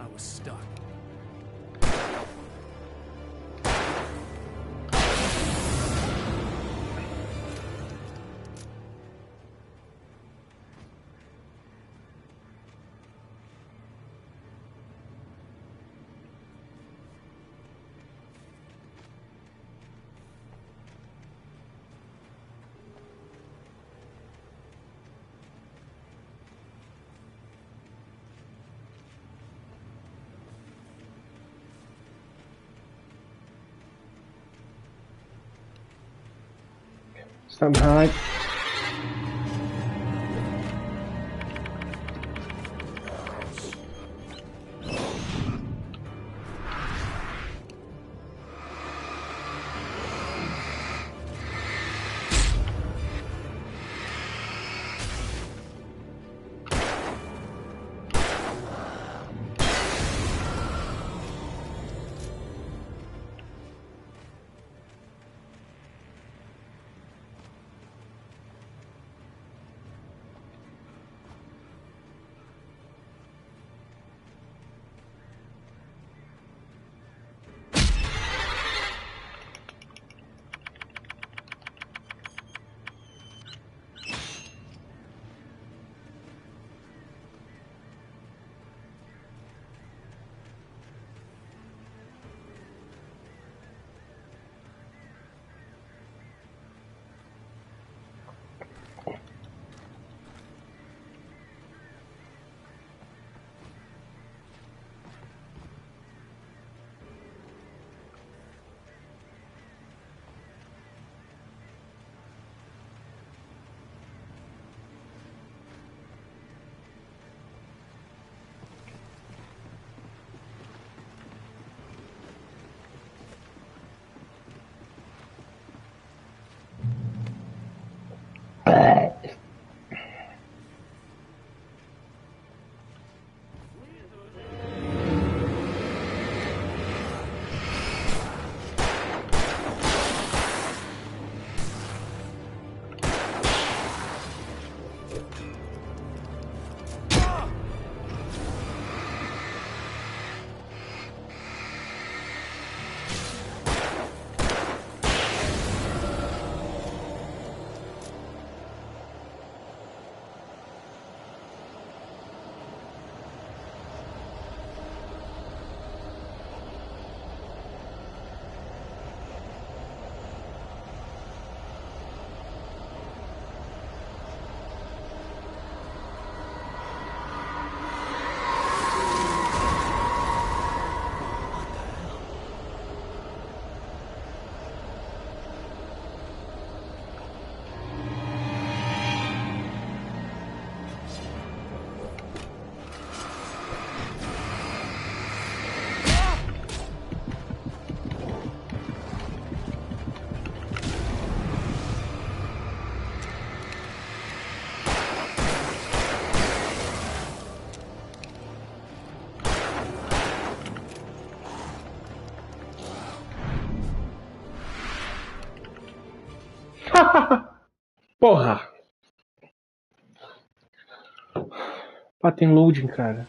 I was stuck. Somehow Porra! Ah, tem loading, cara.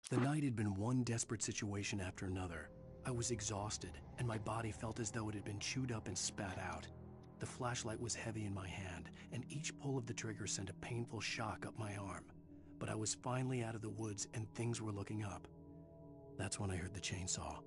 The night had been one desperate situation after another. I was exhausted, and my body felt as though it had been chewed up and spat out. The flashlight was heavy in my hand, and each pull of the trigger sent a painful shock up my arm. But I was finally out of the woods, and things were looking up. That's when I heard the chainsaw.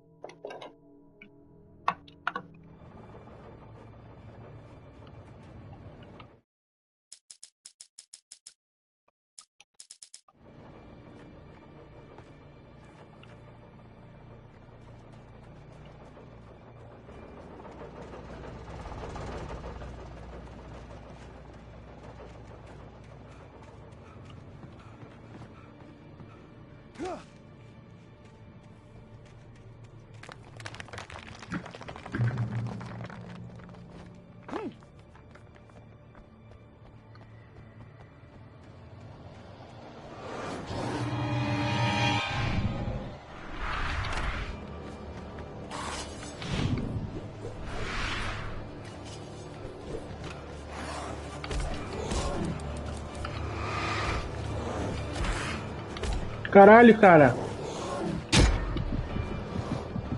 Caralho, cara.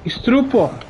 Estrupo.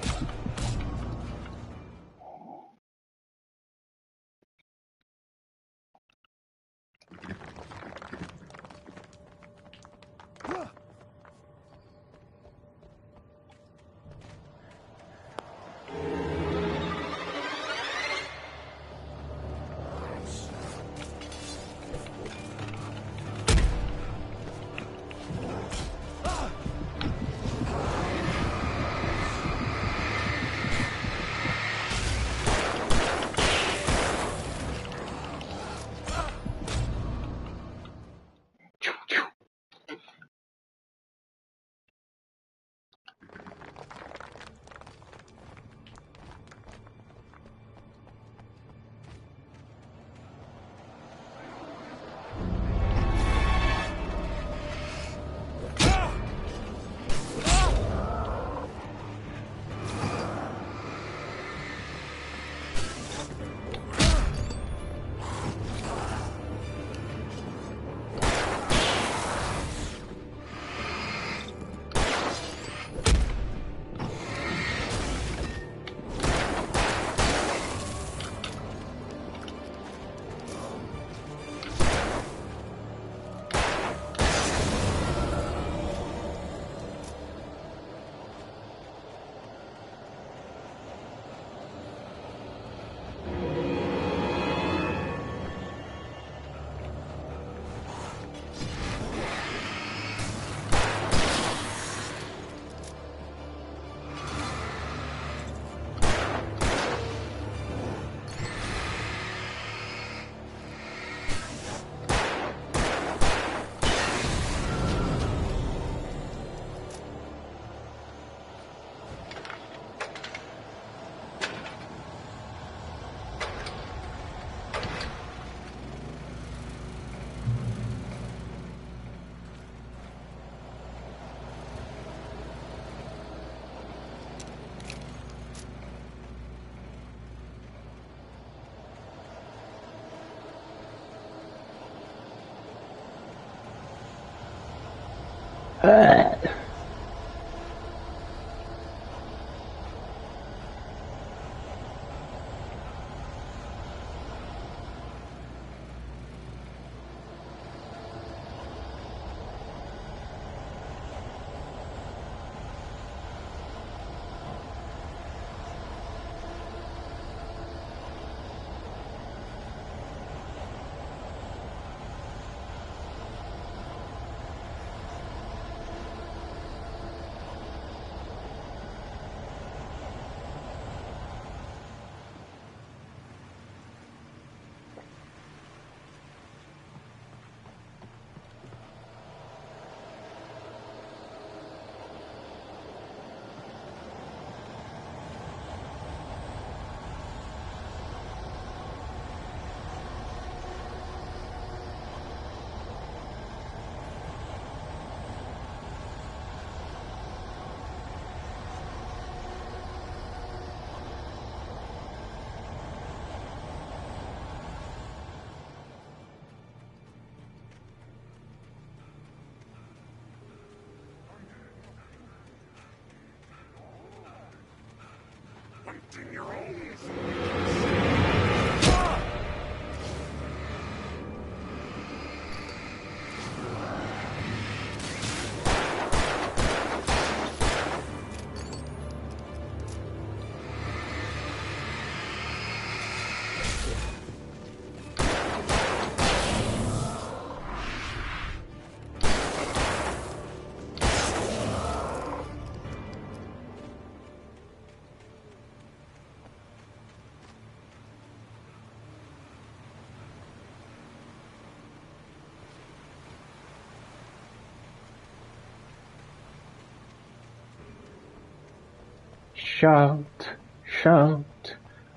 Shout, shout,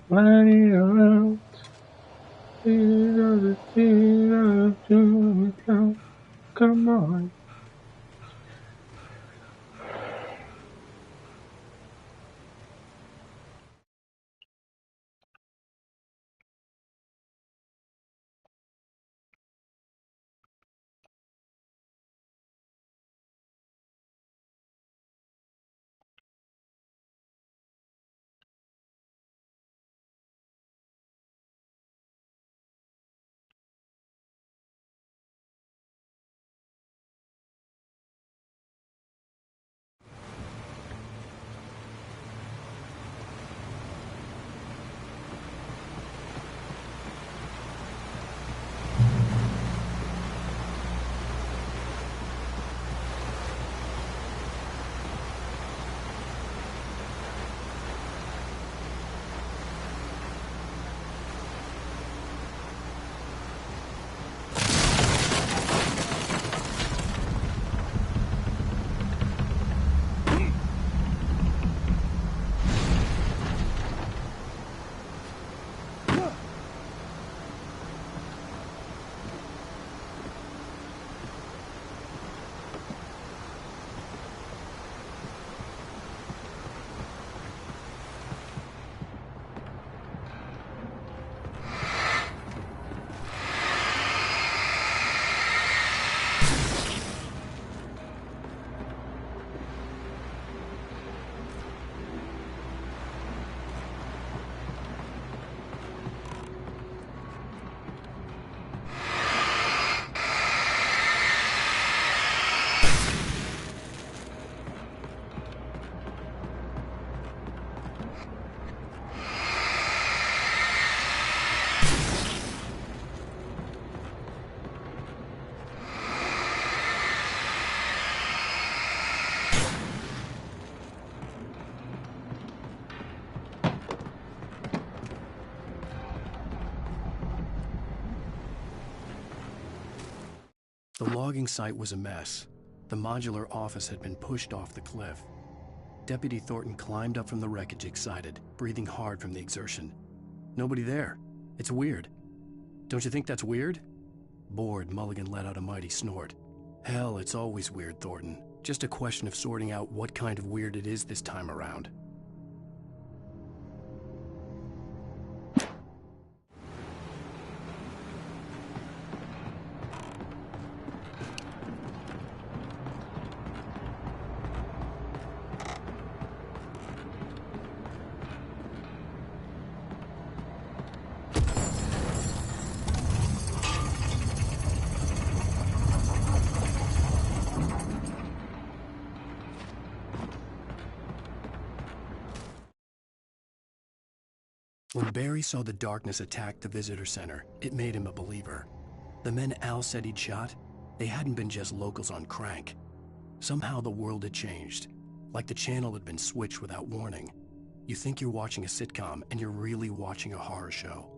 let it out. Come on. The logging site was a mess. The modular office had been pushed off the cliff. Deputy Thornton climbed up from the wreckage excited, breathing hard from the exertion. Nobody there. It's weird. Don't you think that's weird? Bored, Mulligan let out a mighty snort. Hell, it's always weird, Thornton. Just a question of sorting out what kind of weird it is this time around. When Barry saw the darkness attack the visitor center, it made him a believer. The men Al said he'd shot, they hadn't been just locals on crank. Somehow the world had changed, like the channel had been switched without warning. You think you're watching a sitcom, and you're really watching a horror show.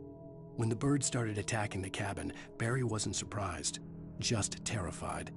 When the birds started attacking the cabin, Barry wasn't surprised, just terrified.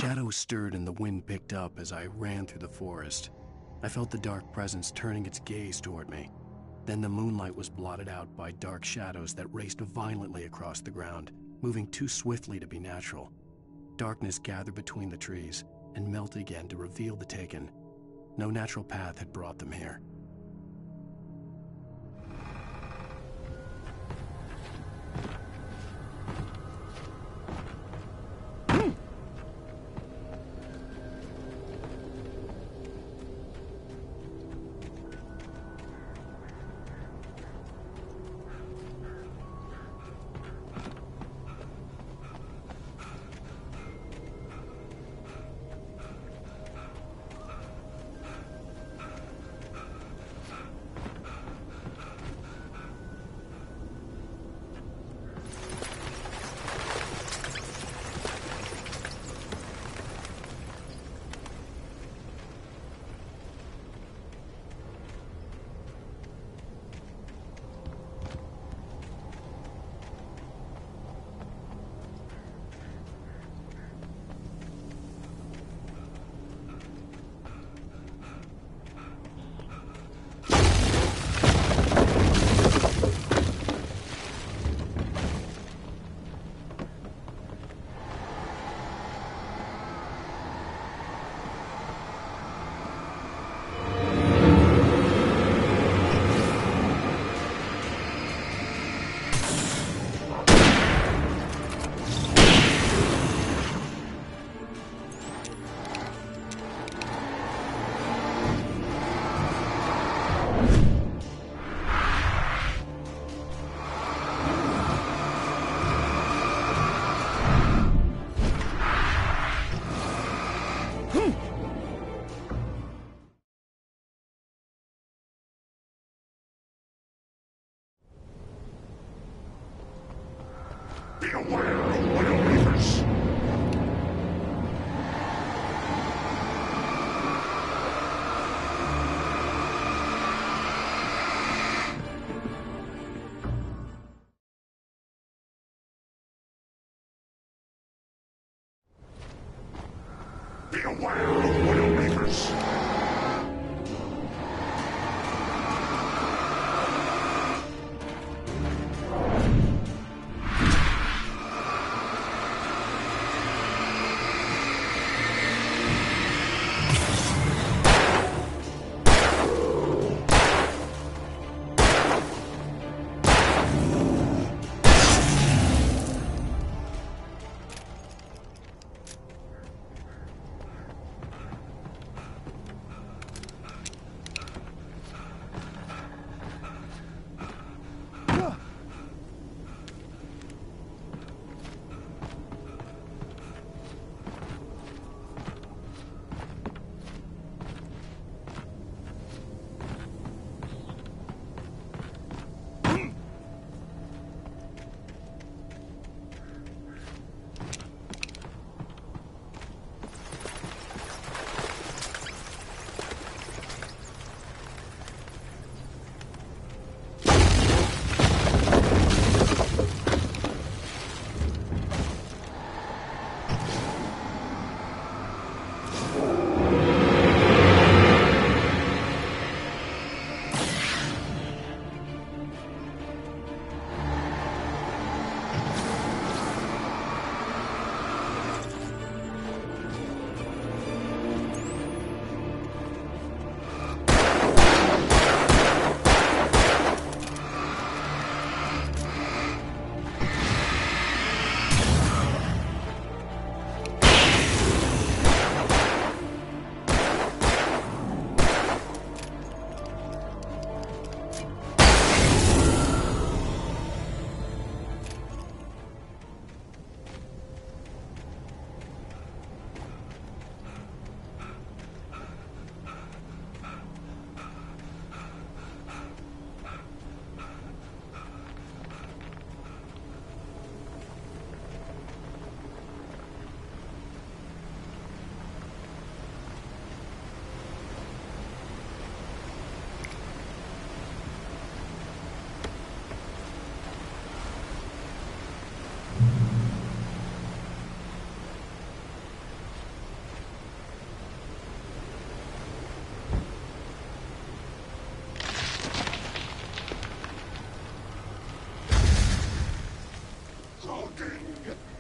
Shadows stirred and the wind picked up as I ran through the forest. I felt the dark presence turning its gaze toward me. Then the moonlight was blotted out by dark shadows that raced violently across the ground, moving too swiftly to be natural. Darkness gathered between the trees and melted again to reveal the Taken. No natural path had brought them here. Beware of Widowmakers! Beware of Widowmakers!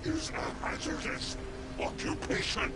Is a hazardous occupation.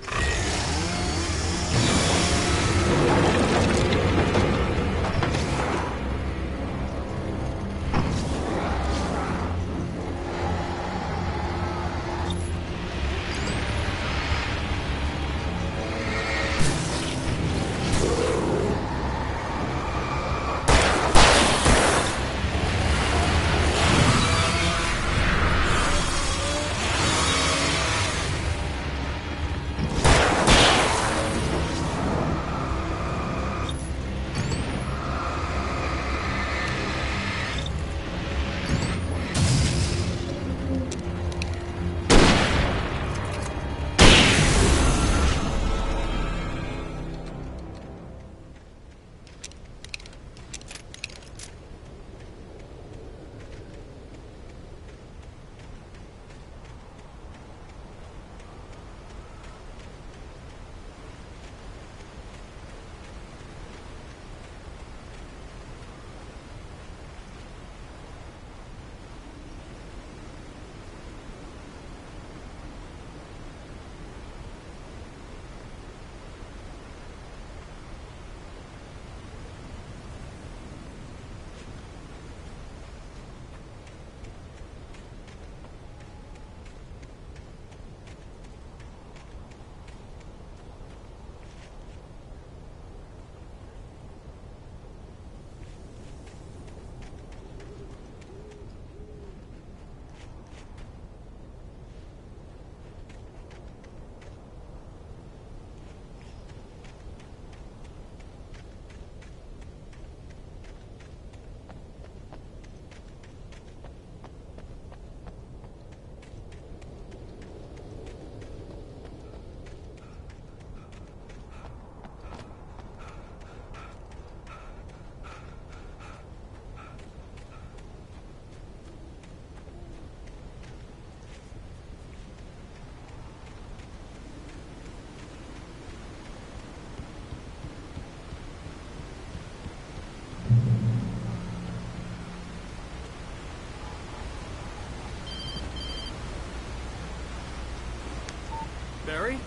Barry?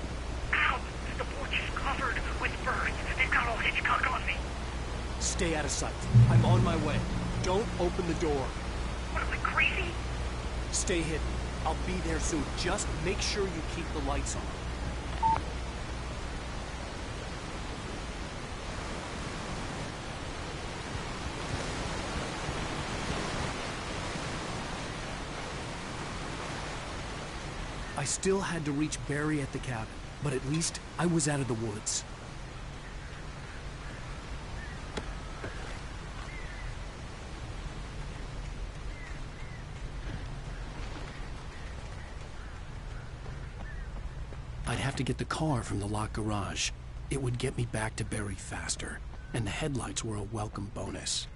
Al, the porch is covered with birds. They've got all Hitchcock on me. Stay out of sight. I'm on my way. Don't open the door. What, am I crazy? Stay hidden. I'll be there soon. Just make sure you keep the lights on. I still had to reach Barry at the cabin, but at least I was out of the woods. I'd have to get the car from the locked garage. It would get me back to Barry faster, and the headlights were a welcome bonus.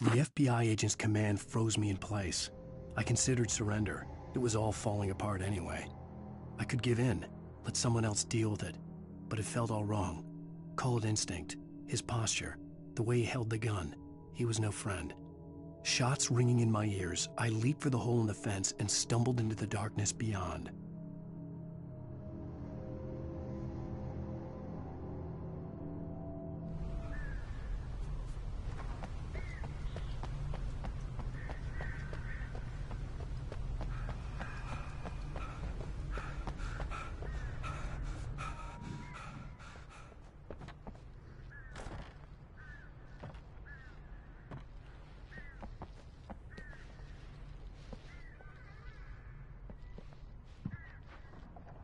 The FBI agent's command froze me in place. I considered surrender. It was all falling apart anyway. I could give in, let someone else deal with it, but it felt all wrong. Call it instinct, his posture, the way he held the gun. He was no friend. Shots ringing in my ears, I leaped for the hole in the fence and stumbled into the darkness beyond.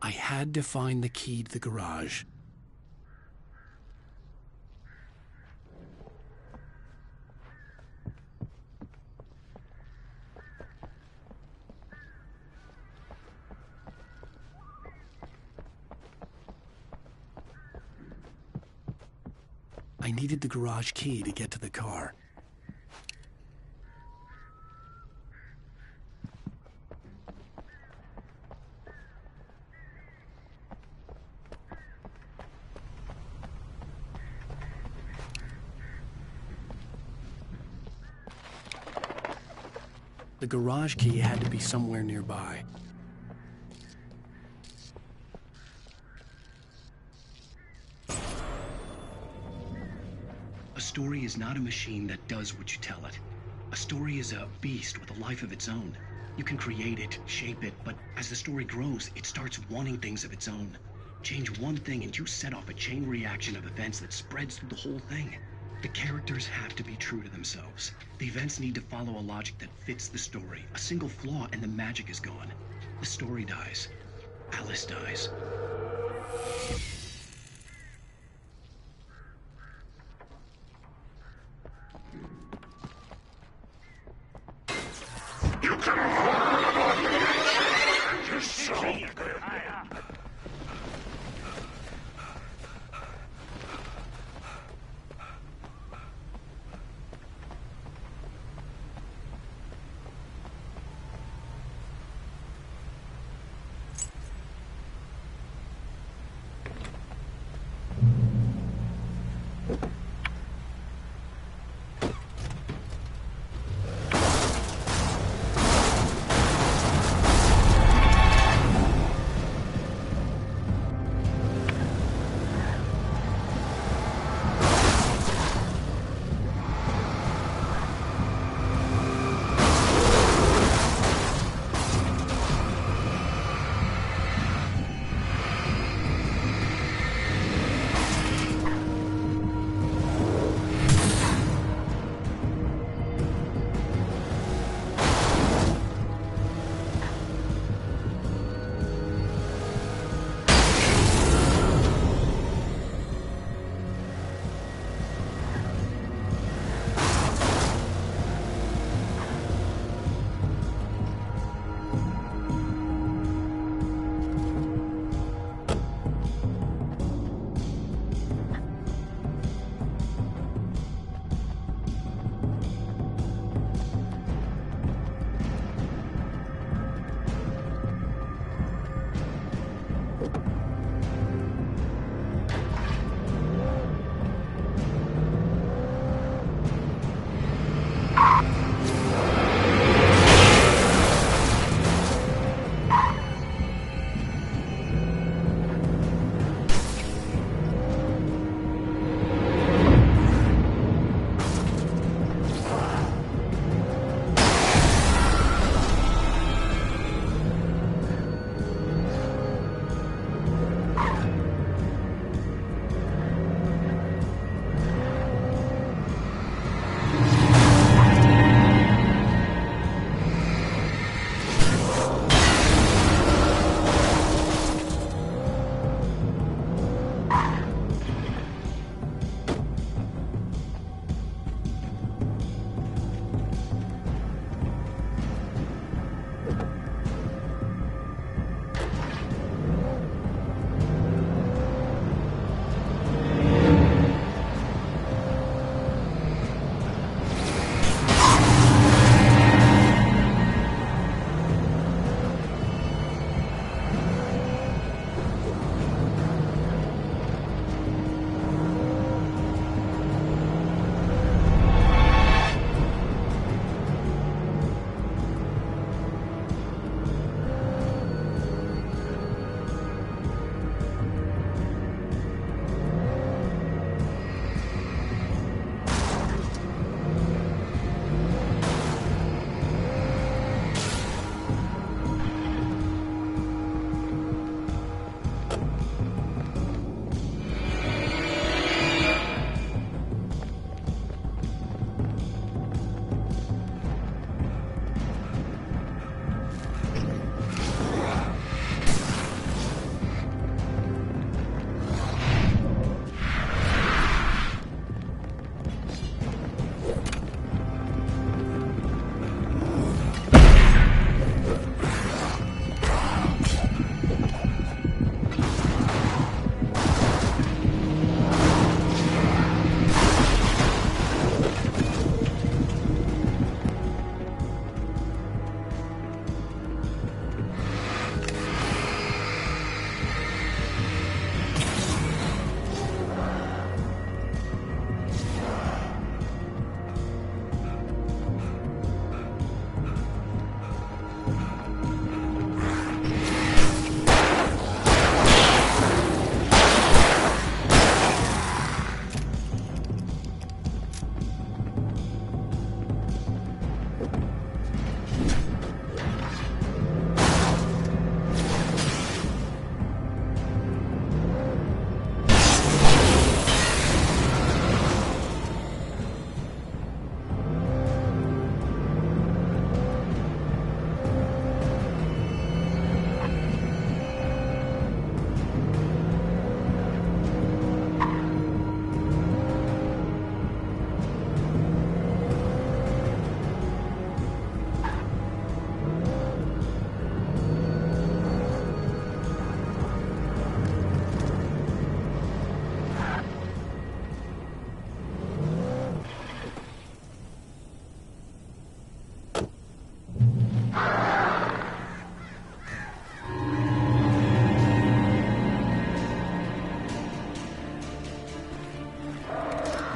I had to find the key to the garage. I needed the garage key to get to the car. The garage key had to be somewhere nearby. A story is not a machine that does what you tell it. A story is a beast with a life of its own. You can create it, shape it, but as the story grows, it starts wanting things of its own. Change one thing and you set off a chain reaction of events that spreads through the whole thing. The characters have to be true to themselves. The events need to follow a logic that fits the story. A single flaw and the magic is gone. The story dies. Alice dies. You can yourself.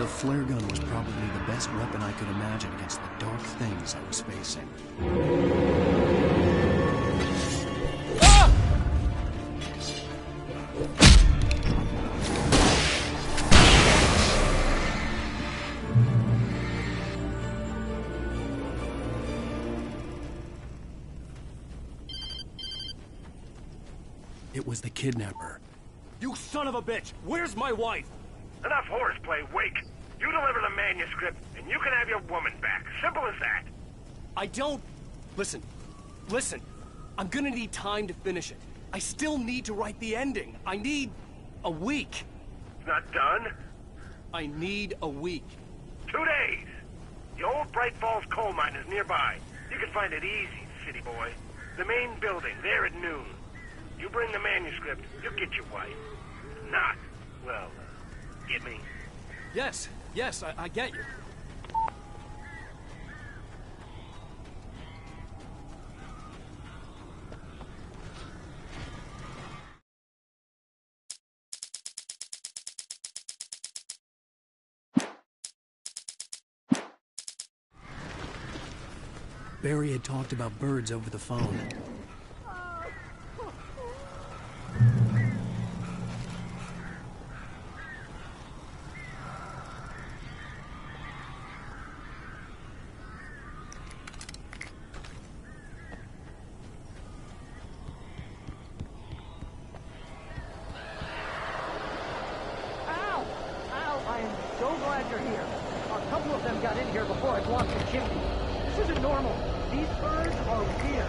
The flare gun was probably the best weapon I could imagine against the dark things I was facing. It was the kidnapper. You son of a bitch! Where's my wife? Enough horseplay, Wake. You deliver the manuscript, and you can have your woman back. Simple as that. I don't... Listen. I'm gonna need time to finish it. I still need to write the ending. I need... a week. It's not done? I need a week. 2 days. The old Bright Falls coal mine is nearby. You can find it easy, city boy. The main building, there at noon. You bring the manuscript, you'll get your wife. If not, well, get me? Yes, I get you. Barry had talked about birds over the phone. So glad you're here. A couple of them got in here before I blocked the chimney. This isn't normal. These birds are weird.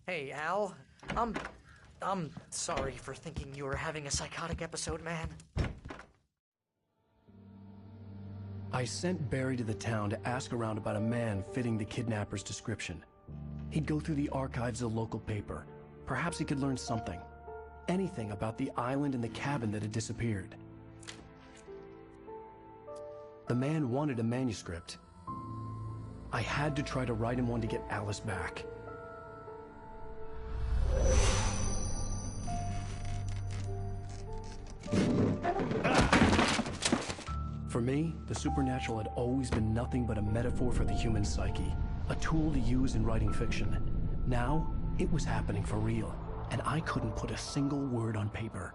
Hey, Al. I'm sorry for thinking you were having a psychotic episode, man. I sent Barry to the town to ask around about a man fitting the kidnapper's description. He'd go through the archives of the local paper. Perhaps he could learn something. Anything about the island and the cabin that had disappeared. The man wanted a manuscript. I had to try to write him one to get Alice back. For me, the supernatural had always been nothing but a metaphor for the human psyche, a tool to use in writing fiction. Now, it was happening for real, and I couldn't put a single word on paper.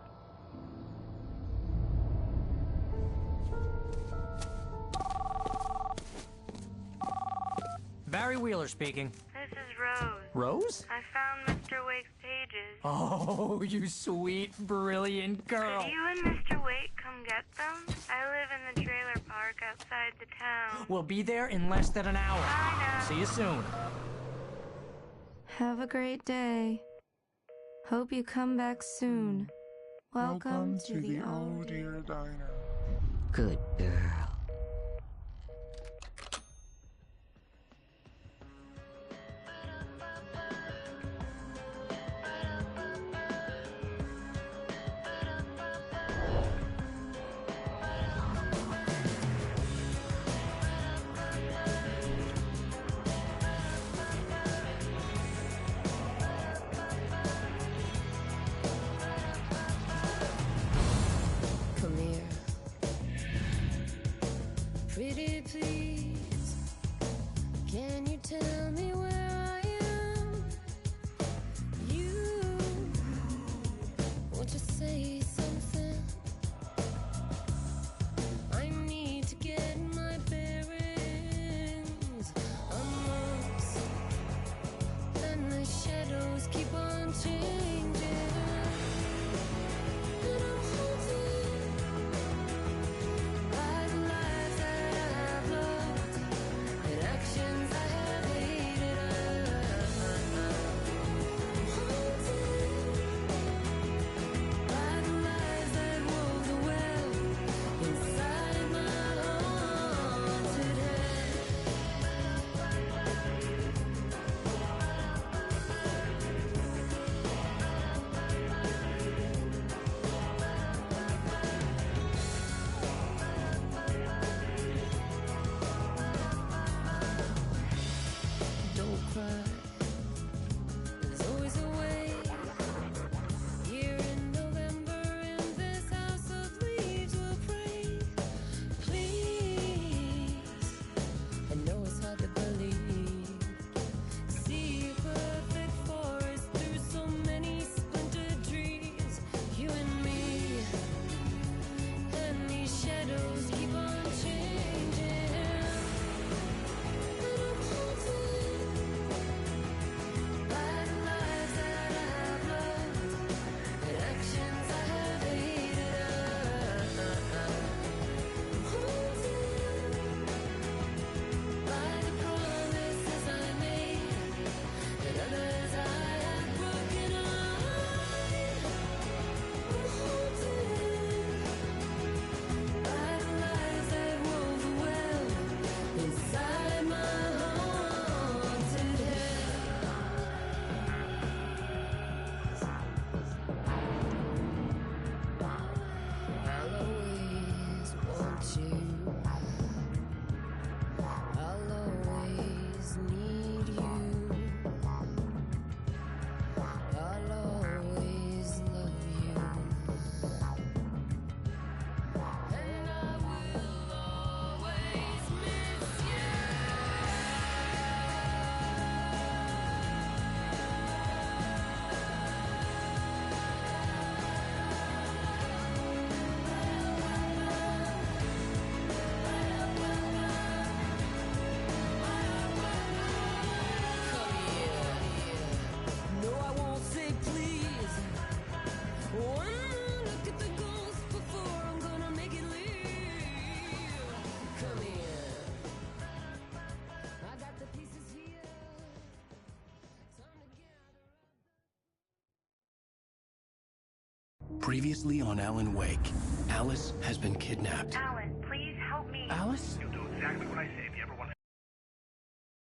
Barry Wheeler speaking. This is Rose. Rose? I found Mr. Wake's pages. Oh, you sweet, brilliant girl. Could you and Mr. Wake come get them? I live in the trailer park outside the town. We'll be there in less than an hour. I know. See you soon. Have a great day. Hope you come back soon. Welcome to the Oh Dear Diner. Good girl. Come here. Pretty please, can you tell me where I am? You, won't you say something? I need to get my bearings. I'm lost, and the shadows keep on changing. And I'm haunted by the lives that I've loved and actions I have hated. I'm haunted by the lies that wove the web inside my haunted head. Don't cry. There's always a way. Here in November, in this house of leaves, we'll pray. Please, I know it's hard to believe. See a perfect forest through so many splintered trees. You and me, and these shadows keep on changing. And I'm haunted by the lives that I've loved and actions I have hated. I'm haunted by the promises I made and others I have broken. I'm haunted by the lies that wove the web inside my haunted head. I'll always want you. I'll always need you. I'll always love you. And I will always miss you. No, I won't say please. One more look at the ghost before I'm gonna make it leave. Come here. I got the pieces here. Time to gather. Previously on Alan Wake, Alice has been kidnapped. Alan, please help me. Alice? You do exactly what I say. If you ever